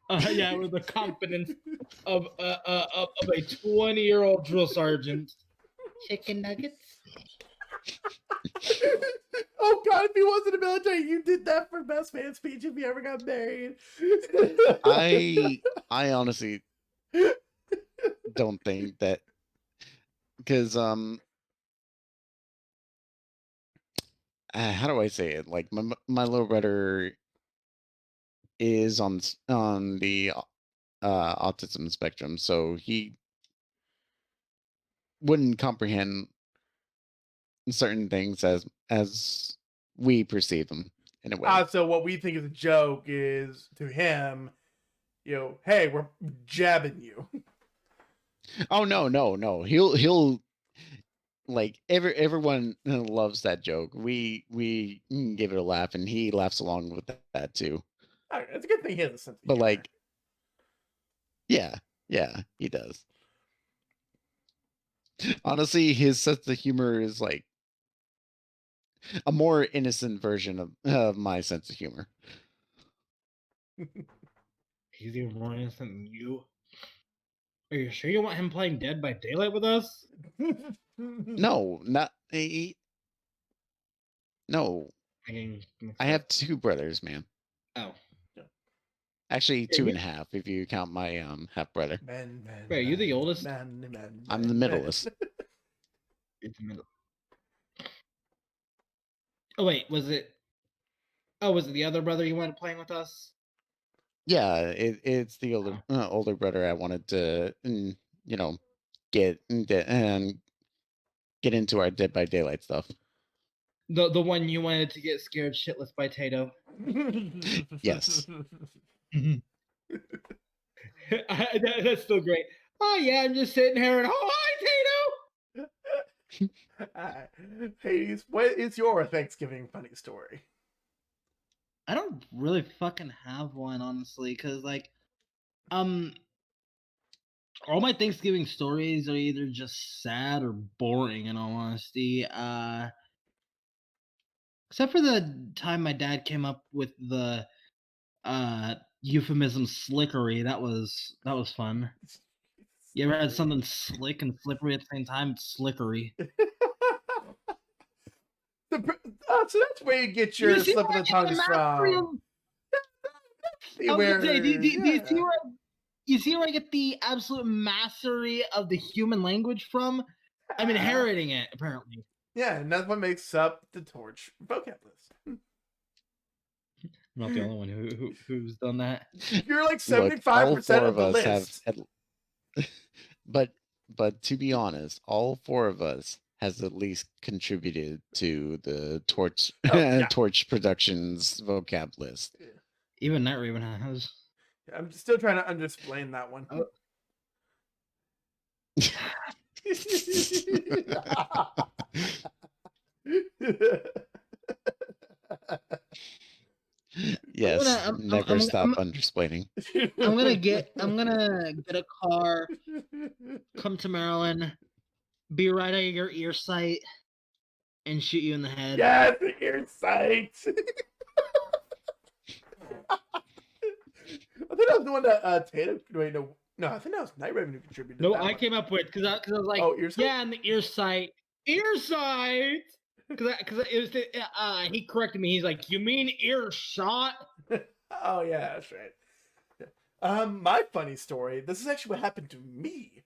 confidence, with the confidence of a 20-year-old drill sergeant. Chicken nuggets. Oh God! If he wasn't in the military, you did that for best man speech if you ever got married. I honestly don't think that, because how do I say it? Like my little brother is on the autism spectrum, so he wouldn't comprehend certain things as we perceive them in a way. So what we think is a joke is to him, hey, we're jabbing you. Oh no. He'll like everyone loves that joke. We give it a laugh, and he laughs along with that too. It's a good thing he has a sense of But humor. like, yeah, he does. Honestly, his sense of humor is like a more innocent version of my sense of humor. He's even more innocent than you. Are you sure you want him playing Dead by Daylight with us? No, not no. I have 2 brothers, man. Oh. Actually, Yeah, 2.5 if you count my half brother. Man, Wait, are you the oldest? I'm the middleest. It's the middle. Oh wait, was it? Oh, was it the other brother you wanted playing with us? Yeah, it's the older brother I wanted to, get get into our Dead by Daylight stuff. The one you wanted to get scared shitless by Tato. Yes. That's still great. Oh yeah, I'm just sitting here and oh hi Tato. Hades, what is your Thanksgiving funny story? I don't really fucking have one, honestly, because like, all my Thanksgiving stories are either just sad or boring. In all honesty, Except for the time my dad came up with the euphemism slickery. That was fun. You ever had something slick and slippery at the same time? It's slickery. So that's where you get your slip of the tongues from. I was gonna say, do you see Yeah. where I get the absolute mastery of the human language from? I'm inheriting it, apparently. Yeah, and that's what makes up the Torch vocab list. I'm not the only one who's done that. You're like Look, 75% all four of of the us have, list. but to be honest, all four of us has at least contributed to the Torch Oh, yeah. Torch Productions vocab list. Even Night Raven has. I'm still trying to underexplain that one. Oh. Yes, I'm never stop underexplaining. I'm gonna get a car, come to Maryland, be right at your ear sight, and shoot you in the head. Yeah, the ear sight. I think that was the one that Tatum. Wait, no, I think that was Night Raven who contributed. No, that I one. came up with because I was like, oh, ear sight? yeah, in the ear sight, because it was he corrected me. He's like, you mean earshot? Oh yeah, that's right. My funny story. This is actually what happened to me.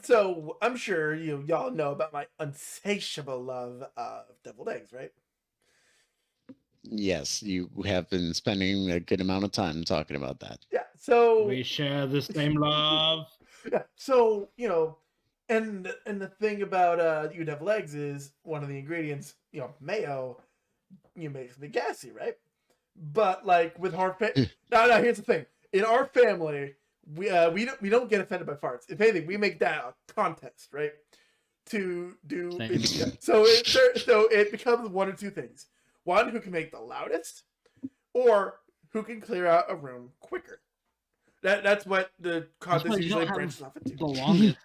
So I'm sure y'all know about my insatiable love of deviled eggs, right? Yes, you have been spending a good amount of time talking about that. Yeah. So we share the same love. Yeah. So and the thing about deviled eggs is one of the ingredients, mayo, makes me gassy, right? But like with our no, here's the thing. In our family, we don't get offended by farts. If anything, we make that a contest, right? To do so it becomes one or two things. One, who can make the loudest, or who can clear out a room quicker. That's what the contest usually branches off into. The longest.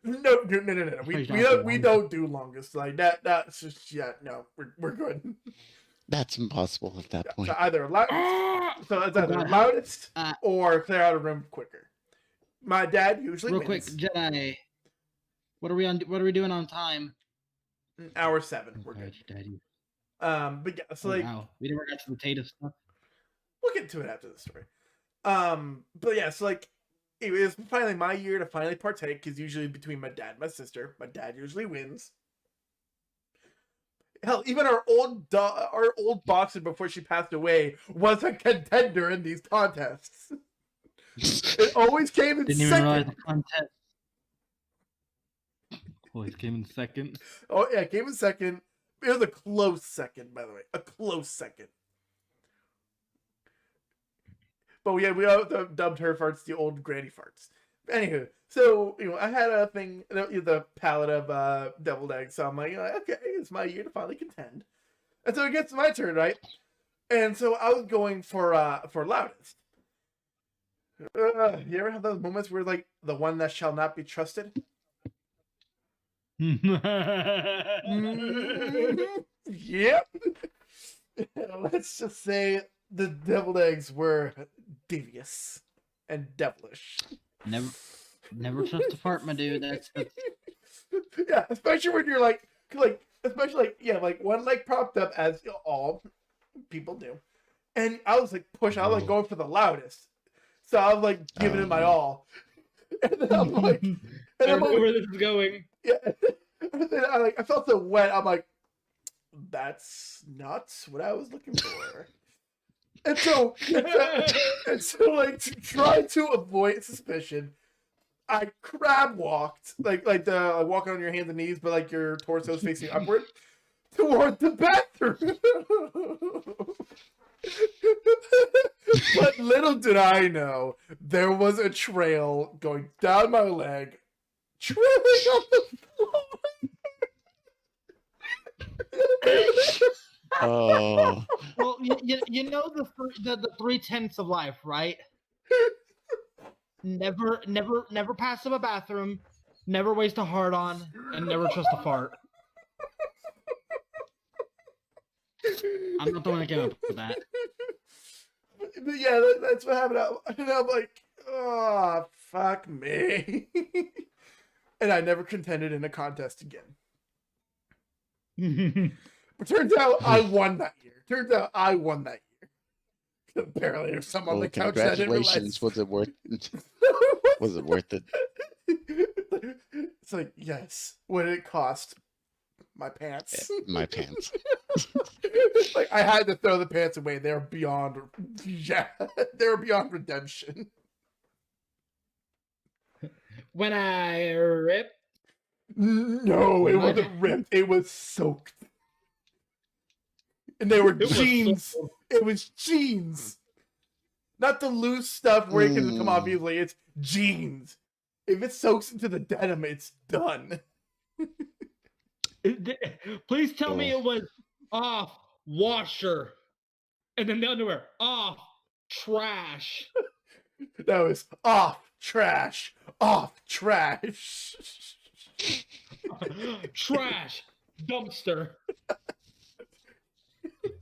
No. We don't do longest like that. That's just no. We're good. That's impossible at that point. So either loudest or clear out a room quicker. My dad usually wins. Quick, Jedi. What are we on? What are we doing on time? Hour 7. We're good. Daddy. But yeah, so wow, we never got to the Tatum stuff. We'll get to it after the story. But yeah, so it was finally my year to finally partake, because usually between my dad and my sister, my dad usually wins. Hell, even our old boxer before she passed away was a contender in these contests. It always came in second. Didn't even realize the contest. Always came in second. Oh yeah, it came in second. It was a close second, by the way. A close second. But yeah, we all dubbed her farts the old granny farts. Anywho, so I had a thing, the palette of deviled eggs. So I'm like, okay, it's my year to finally contend. And so it gets my turn, right? And so I was going for loudest. You ever have those moments where like the one that shall not be trusted? Yep. Let's just say the deviled eggs were devious and devilish. Never trust a fart, my dude. That's... Yeah, especially when you're like one leg propped up, as all people do, and I was like I was like going for the loudest, so I was like giving it my all, and then I'm like, I know where this is going. Yeah, and then I felt so wet. I'm like, that's not what I was looking for. And so like to try to avoid suspicion, I crab walked, like walking on your hands and knees, but like your torso is facing upward toward the bathroom. But little did I know, there was a trail going down my leg, trailing on the floor. Oh. Well, you know the 3/10 of life, right? Never pass up a bathroom, never waste a hard on, and never trust a fart. I'm not the one that came up with that. But yeah, that's what happened. And I'm like, oh, fuck me. And I never contended in a contest again. But turns out I won that year. Apparently, there's some on Well, the couch that I didn't realize. congratulations. Was it worth? Was it worth it? It's like, yes. What did it cost? My pants. My pants. Like, I had to throw the pants away. They're beyond, yeah, they're beyond redemption. When I ripped. No, it wasn't ripped. It was soaked. And they were jeans. It was jeans. Not the loose stuff where it can come off easily. It's jeans. If it soaks into the denim, it's done. Please tell me it was off washer. And then the underwear, off trash. That was off trash. Off trash. Trash. Dumpster.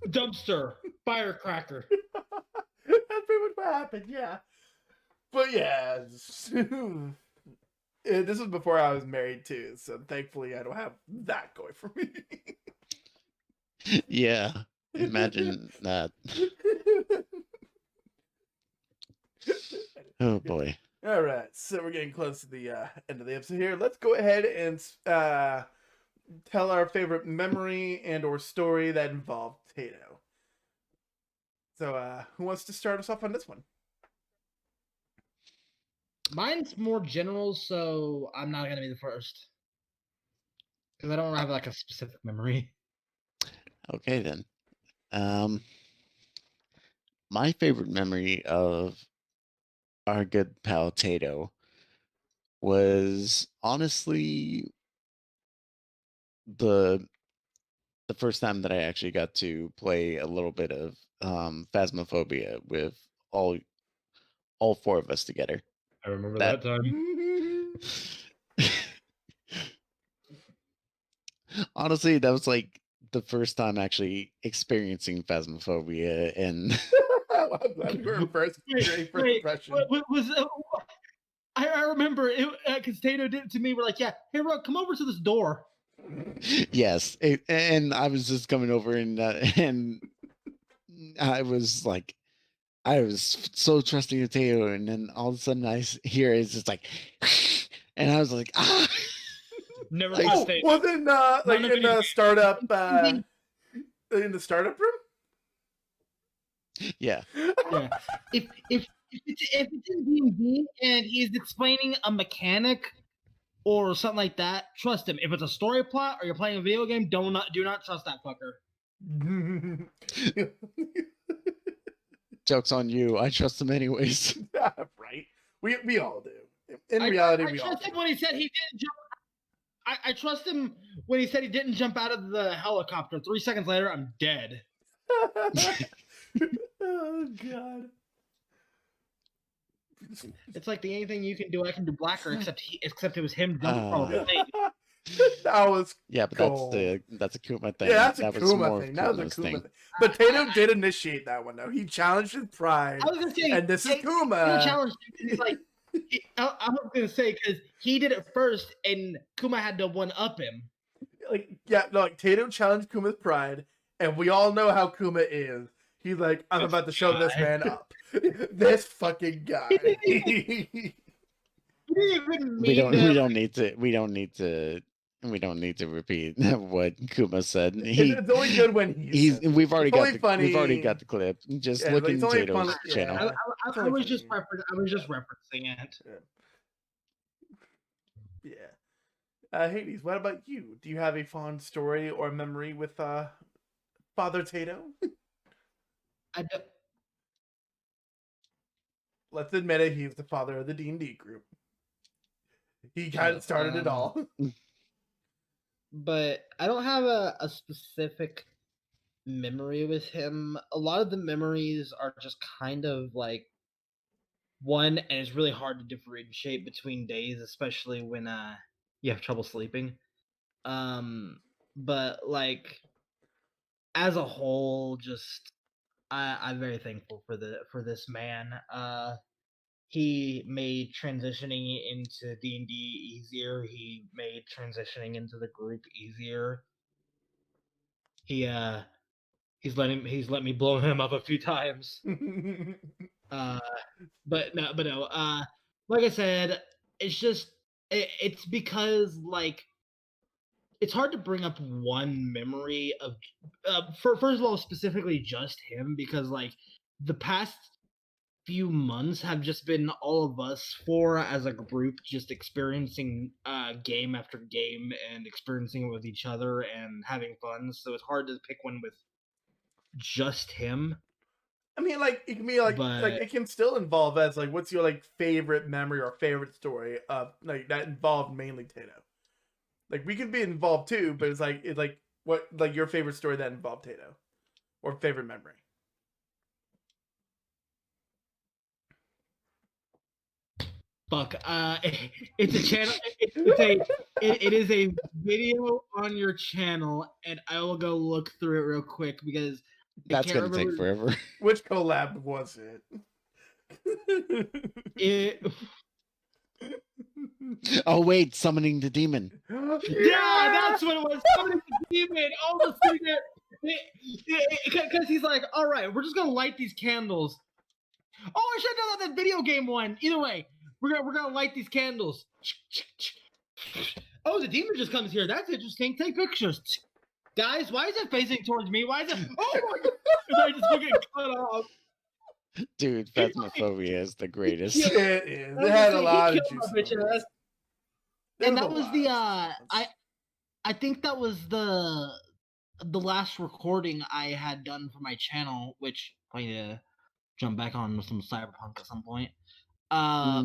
Dumpster. Firecracker. That's pretty much what happened, yeah. But yeah. This was before I was married too, so thankfully I don't have that going for me. Yeah. Imagine that. Oh boy. All right, so we're getting close to the end of the episode here. Let's go ahead and tell our favorite memory and or story that involved Tato. So, who wants to start us off on this one? Mine's more general, so I'm not gonna be the first because I don't have like a specific memory. Okay then. My favorite memory of our good pal Tato was honestly the first time that I actually got to play a little bit of Phasmophobia with all four of us together. I remember that time. Honestly, that was like the first time actually experiencing Phasmophobia, and I'm glad you were first. Great first impression. I remember it because Tato did it to me. We're like, yeah, hey, Rook, come over to this door. yes, and I was just coming over, and I was like, I was so trusting of Tato, and then all of a sudden I hear it's just like, and I was like, ah. Never Like, trust Tato. Wasn't like in the startup in the startup room? Yeah. Yeah. If it's in D&D and he's explaining a mechanic or something like that, trust him. If it's a story plot or you're playing a video game, do not trust that fucker. Joke's on you. I trust him anyways. Right. We all do. In reality, we all trust do. him when he said he didn't jump. I trust him when he said he didn't jump out of the helicopter. 3 seconds later, I'm dead. Oh god. It's like the anything you can do, I can do blacker. Except it was him jumping from a plane. That was yeah, but cool. that's a Kuma thing. Yeah, that's a that Kuma thing. That was a Kuma thing. But Tato did initiate that one though. He challenged his pride. I was gonna say, and this is Kuma. He challenged him. He's like, I was gonna say because he did it first, and Kuma had to one up him. Like Tato challenged Kuma's pride, and we all know how Kuma is. He's like, I'm about to show this man up. This fucking guy. We don't need to repeat what Kuma said. It's only good when we've already got the clip. Just look in Tato's channel. I was just referencing it. Yeah. Hades, what about you? Do you have a fond story or memory with Father Tato? I do. Let's admit it, he's the father of the D&D group. He kind of started it all. But I don't have a specific memory with him. A lot of the memories are just kind of like one, and it's really hard to differentiate between days, especially when you have trouble sleeping. But like as a whole, just I'm very thankful for this man. He made transitioning into D&D easier. He made transitioning into the group easier. He he's let me blow him up a few times. Uh, but no. Like I said, it's just it's because like it's hard to bring up one memory of first of all specifically just him because like the past few months have just been all of us four as a group just experiencing game after game and experiencing it with each other and having fun, so it's hard to pick one with just him. I mean, like it can be like But it can still involve as like what's your like favorite memory or favorite story of like that involved mainly Tato. Like we can be involved too, but it's like what like your favorite story that involved Tato or favorite memory. fuck, it's a channel. It is a video on your channel, and I will go look through it real quick because I That's can't gonna take remember forever. Which collab was it? it. Oh wait, summoning the demon. Yeah, that's what it was. Summoning the demon. All the secret. Because he's like, all right, we're just gonna light these candles. Oh, I should have done that video game one. Either way, we're gonna light these candles. Oh, the demon just comes here. That's interesting. Take pictures, guys. Why is it facing towards me? Why is it? Oh my god! And I just fucking cut off. Dude, Phasmophobia is the greatest. Yeah. It is. I It was had gonna a say, lot he of killed my juicy bitch moments. ass. There And was that a was lot the of juicy moments. I think that was the last recording I had done for my channel, which I need to jump back on with some Cyberpunk at some point.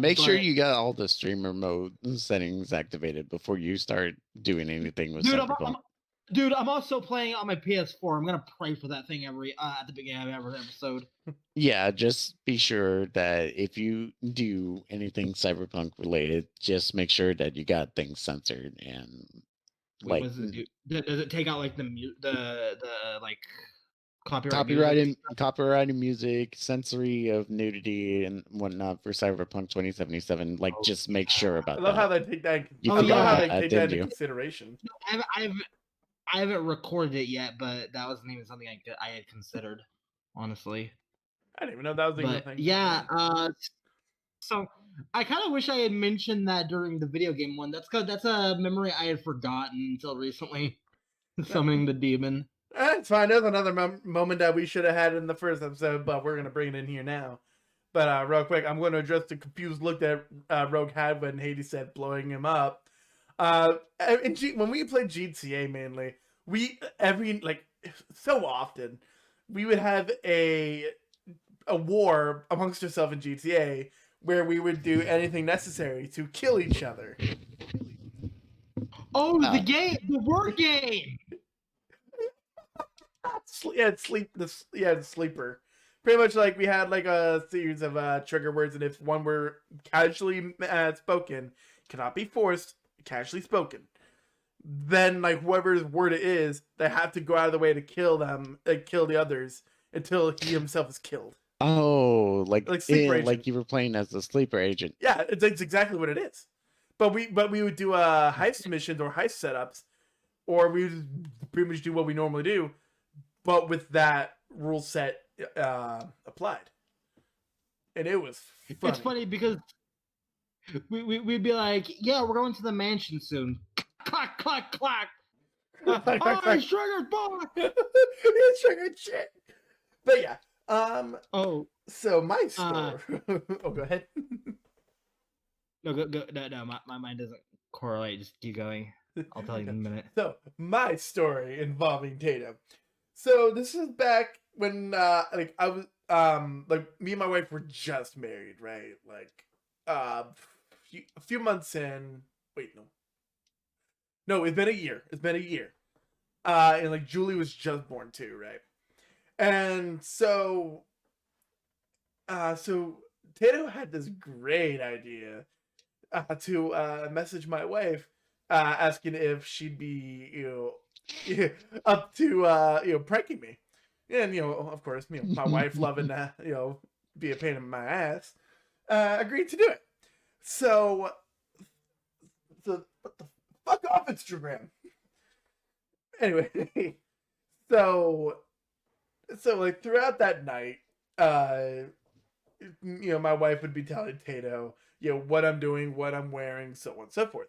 Make sure But you got all the streamer mode settings activated before you start doing anything with dude, Cyberpunk. I'm also playing on my PS4. I'm gonna pray for that thing every at the beginning of every episode. Yeah, just be sure that if you do anything Cyberpunk related, just make sure that you got things censored and Wait, like what does it do? Does it take out like the like copyright music? copyrighted music, sensory of nudity and whatnot for Cyberpunk 2077. Like, Oh, just make yeah. sure I about love how that. they take that. You I love how yeah. they take that didn't into you? consideration. I haven't recorded it yet, but that wasn't even something I had considered, honestly. I didn't even know that was even a But thing. yeah, so I kind of wish I had mentioned that during the video game one. That's a memory I had forgotten until recently. Summoning the demon. It's fine. There's another moment that we should have had in the first episode, but we're gonna bring it in here now. But real quick, I'm going to address the confused look that Rogue had when Hades said blowing him up. When we played GTA mainly, we so often we would have a war amongst ourselves in GTA where we would do anything necessary to kill each other. Oh, the game, the word game. The sleeper. Pretty much like we had like a series of trigger words, and if one were casually spoken, cannot be forced, casually spoken, then like whoever's word it is, they have to go out of the way to kill them, kill the others until he himself is killed. Oh, Like sleeper agent. like you were playing as the sleeper agent. Yeah, it's exactly what it is. But we would do heist missions or heist setups, or we would pretty much do what we normally do, but with that rule set applied, and it was funny. It's funny because we'd be like, yeah, we're going to the mansion soon. Clack, clack, clack. He's triggered, boy. He's triggered shit. But yeah, Oh, so my story. Oh, go ahead. no, go. No, my mind doesn't correlate. Just keep going. I'll tell you in a minute. So my story involving Tatum. So this is back when like I was like me and my wife were just married, right? Like a few months in. Wait, no, it's been a year. It's been a year. And like Julie was just born too, right? And so Tato had this great idea to message my wife asking if she'd be up to pranking me. And of course, my wife loving to be a pain in my ass, agreed to do it. So what the fuck off Instagram. Anyway, so like throughout that night, my wife would be telling Tato, what I'm doing, what I'm wearing, so on and so forth.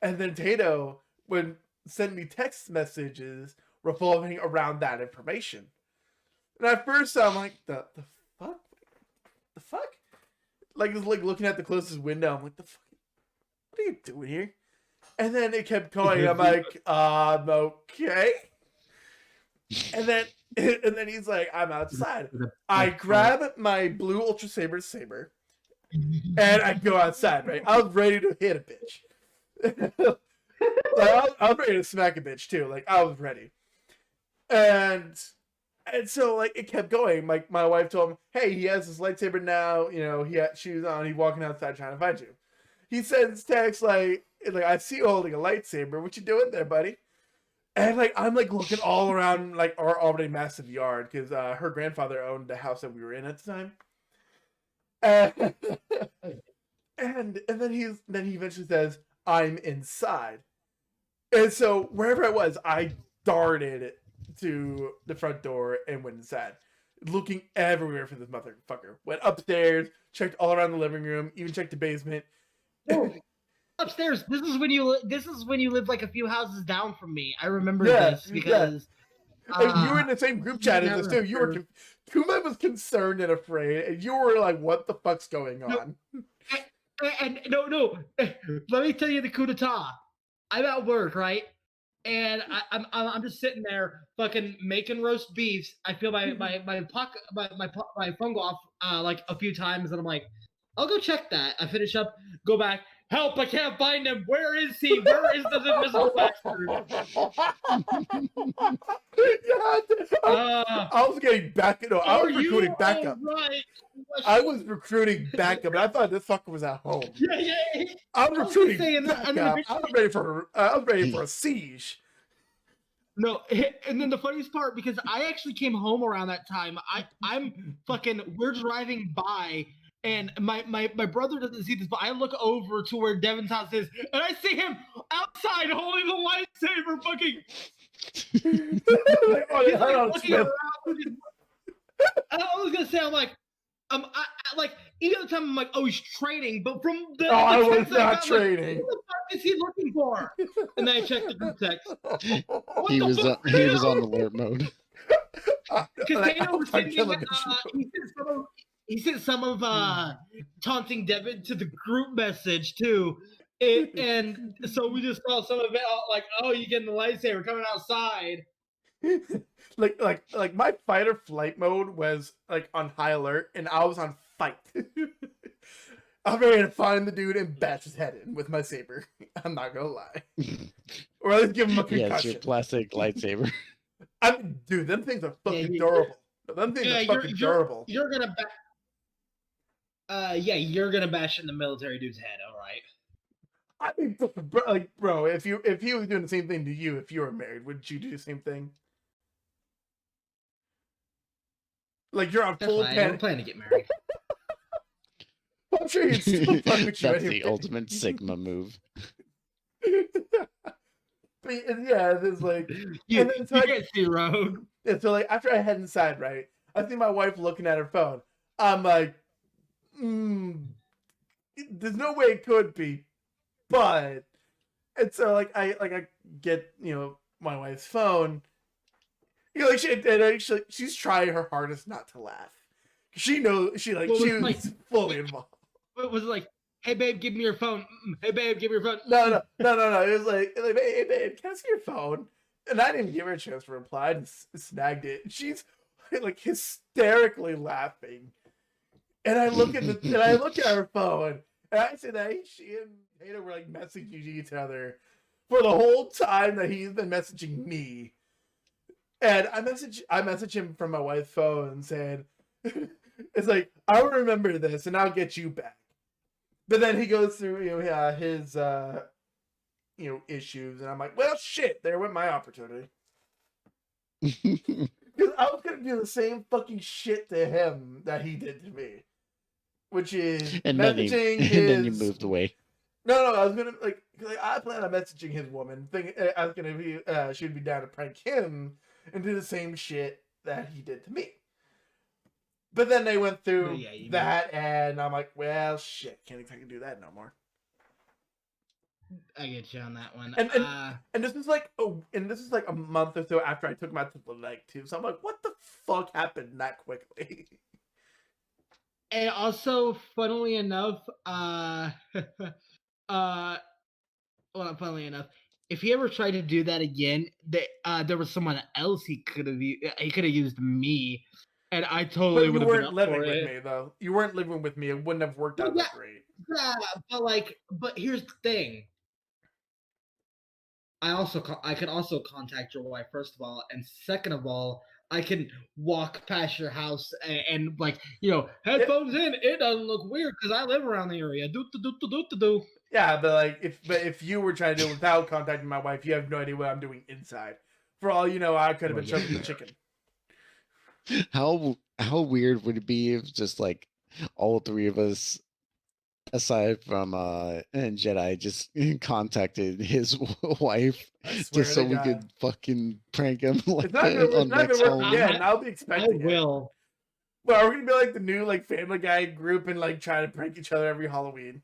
And then Tato would send me text messages revolving around that information. And at first I'm like, the fuck? The fuck? Like, it's like looking at the closest window. I'm like, the fuck? What are you doing here? And then it kept going. I'm like, okay. And then he's like, I'm outside. I grab my blue Ultra saber, and I go outside, right? I was ready to hit a bitch. Like, I was ready to smack a bitch too. Like, I was ready. And so like it kept going. Like, my wife told him, hey, he has his lightsaber now. He had shoes on. He's walking outside trying to find you. He sends text like I see you holding a lightsaber. What you doing there, buddy? And like I'm like looking all around like our already massive yard because her grandfather owned the house that we were in at the time. And then he eventually says, I'm inside. And so wherever I was, I darted to the front door and went inside, looking everywhere for this motherfucker. Went upstairs, checked all around the living room, even checked the basement. Upstairs. This is when you lived like a few houses down from me. I remember this because you were in the same group chat as us too. Kuma was concerned and afraid, and you were like, "What the fuck's going on?" And no. Let me tell you the coup d'etat. I'm at work, right? And I'm just sitting there, fucking making roast beefs. I feel my phone go off like a few times, and I'm like, I'll go check that. I finish up, go back. Help! I can't find him. Where is he? Where is the invisible bastard? I was getting back. No, I was recruiting backup. Right? I was recruiting backup, and I thought this fucker was at home. Yeah. I was recruiting backup. I was ready for a siege. No, and then the funniest part, because I actually came home around that time. We're driving by, and my brother doesn't see this, but I look over to where Devin's house is, and I see him outside holding the lightsaber, fucking. Looking around. I was gonna say, I'm like, like even at the time I'm like, oh, he's training, but from the I was not training. Like, what the fuck is he looking for? And then I checked the group text. He was on alert mode. Because he sent some of taunting Devin to the group message too. And so we just saw some of it like, oh, you getting the lightsaber coming outside. like my fight or flight mode was like on high alert, and I was on fight. I'm ready to find the dude and bash his head in with my saber. I'm not gonna lie, or at least give him a concussion. Yes, your plastic lightsaber. Dude, them things are fucking durable. Them things are fucking durable. You're gonna you're gonna bash in the military dude's head, all right? I mean, bro, if he was doing the same thing to you, if you were married, would you do the same thing? Like, you're on full panic. I'm planning to get married. I'm sure he'd still fuck with you. That's the ultimate Sigma move. Yeah, there's like you can't see Rogue. Yeah, so like after I head inside, right, I see my wife looking at her phone. I'm like, there's no way it could be, but and so like I get my wife's phone. She's trying her hardest not to laugh. She knows she was fully involved. It was like, hey babe, give me your phone. Hey babe, give me your phone. No. It was like, hey babe, can I see your phone? And I didn't even give her a chance to reply. I just snagged it. She's like hysterically laughing. And I look at her phone, and I see that she and Tato were like messaging each other for the whole time that he's been messaging me. And I message him from my wife's phone saying, it's like, I'll remember this and I'll get you back. But then he goes through his issues, and I'm like, well, shit, there went my opportunity. Because I was gonna do the same fucking shit to him that he did to me, which is and messaging his. and then you moved away. No, I was gonna I plan on messaging his woman. I was gonna be she'd be down to prank him and do the same shit that he did to me. But then they went through that, and I'm like, well, shit, can't exactly do that no more. I get you on that one. And this is like a month or so after I took him out to the leg too. So I'm like, what the fuck happened that quickly? And also, funnily enough, well, not funnily enough, if he ever tried to do that again, there was someone else he could have used me, and I totally would have been up living for with it. me though. You weren't living with me. It wouldn't have worked out that great. Yeah, but here's the thing. I could also contact your wife, first of all, and second of all, I can walk past your house and headphones in. It doesn't look weird because I live around the area. Do. Yeah, but if you were trying to do it without contacting my wife, you have no idea what I'm doing inside. For all you know, I could have been choking the chicken. How weird would it be if just like all three of us, aside from and Jedi, just contacted his wife just so we could fucking prank him like on next Halloween? Yeah, and I'll be expecting it. Will. Well, we're gonna be like the new Family Guy group and try to prank each other every Halloween.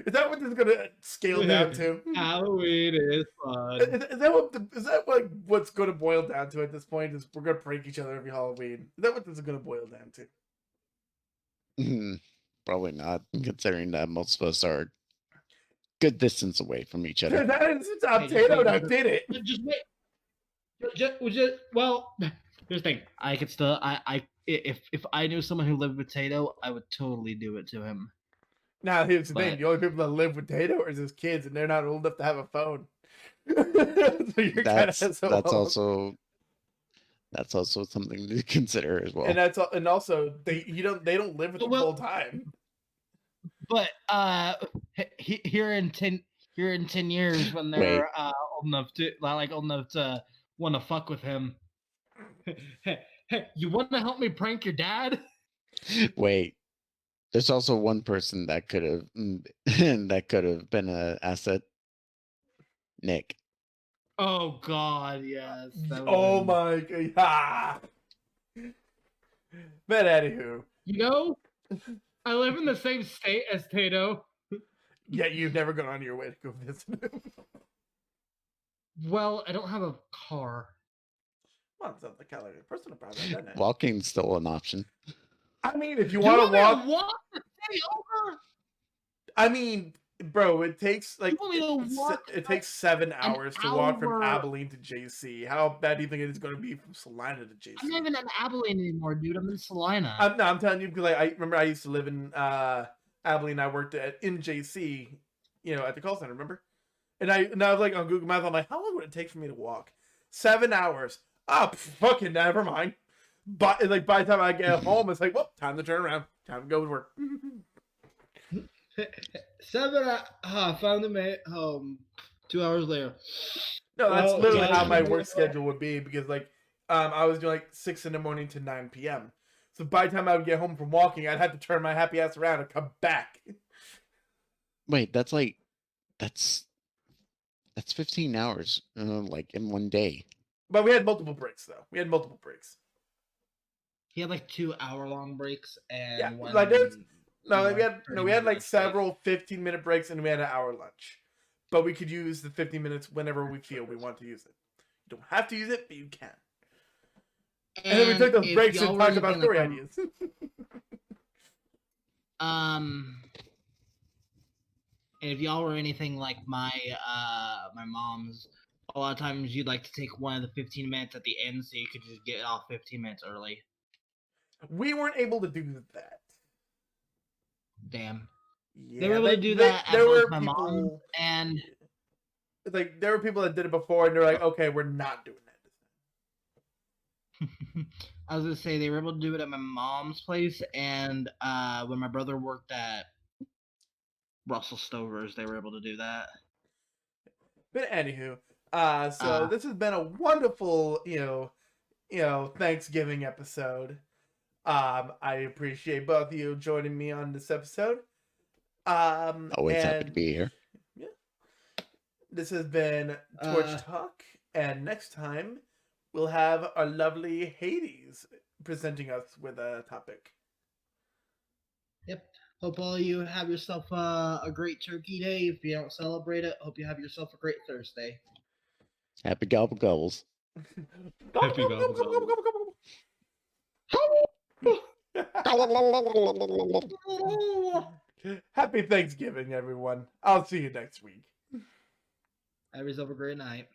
Is that what this is gonna scale down to? Halloween is fun. Is that what's gonna boil down to at this point? Is we're gonna prank each other every Halloween? Is that what this is gonna boil down to? Probably not, considering that most of us are good distance away from each other. That instance, Tato did it. Just wait. Well, here's the thing. I could still. If I knew someone who lived with Tato, I would totally do it to him. Now here's the thing: the only people that live with Tato are his kids, and they're not old enough to have a phone. So that's also something to consider as well. And also they don't live with them full time. But here in 10 years, when they're old enough to want to fuck with him, hey, you want to help me prank your dad? Wait, there's also one person that could have been an asset. Nick. Oh God, yes. Oh my God. But anywho, I live in the same state as Tato. Yet you've never gone on your way to go visit him. Well, I don't have a car. Well, it's not the kind of personal problem, isn't it? Walking's still an option. I mean, if you want to walk the city over. I mean, bro, it takes it takes 7 hours to walk from Abilene to JC. How bad do you think it is going to be from Salina to JC? I'm not even in Abilene anymore, dude. I'm in Salina. I'm telling you because I remember I used to live in Abilene. I worked in JC, at the call center. Remember? And I was like on Google Maps. I'm like, how long would it take for me to walk? 7 hours. Fucking never mind. But by the time I get home, it's like, well, time to turn around. Time to go to work. 7 hours. Found them home. 2 hours later. No, that's literally how my work schedule would be because I was doing 6 in the morning to 9 p.m. So by the time I would get home from walking, I'd have to turn my happy ass around and come back. Wait, that's 15 hours, in one day. But we had multiple breaks, though. We had He had 2 hour-long breaks, and yeah, we had several 15-minute breaks, and we had an hour lunch. But we could use the 15 minutes whenever we feel we want to use it. You don't have to use it, but you can. And then we took those breaks and talked about story ideas. And if y'all were anything like my mom's, a lot of times you'd like to take one of the 15 minutes at the end so you could just get off 15 minutes early. We weren't able to do that. Damn. Yeah, they were able to do that at both my mom and... there were people that did it before, and they're like, okay, we're not doing that. I was going to say, they were able to do it at my mom's place, and when my brother worked at Russell Stover's, they were able to do that. But anywho, so Uh, this has been a wonderful, Thanksgiving episode. I appreciate both of you joining me on this episode. Always happy to And be here. yeah, this has been Torch Uh, Talk, and next time we'll have our lovely Hades presenting us with a topic. yep. Hope all you have yourself a great Turkey Day. If you don't celebrate it, hope you have yourself a great Thursday. Happy gobble gobbles. Happy gobble gobble. Happy Thanksgiving, everyone. I'll see you next week. Have yourself a great night.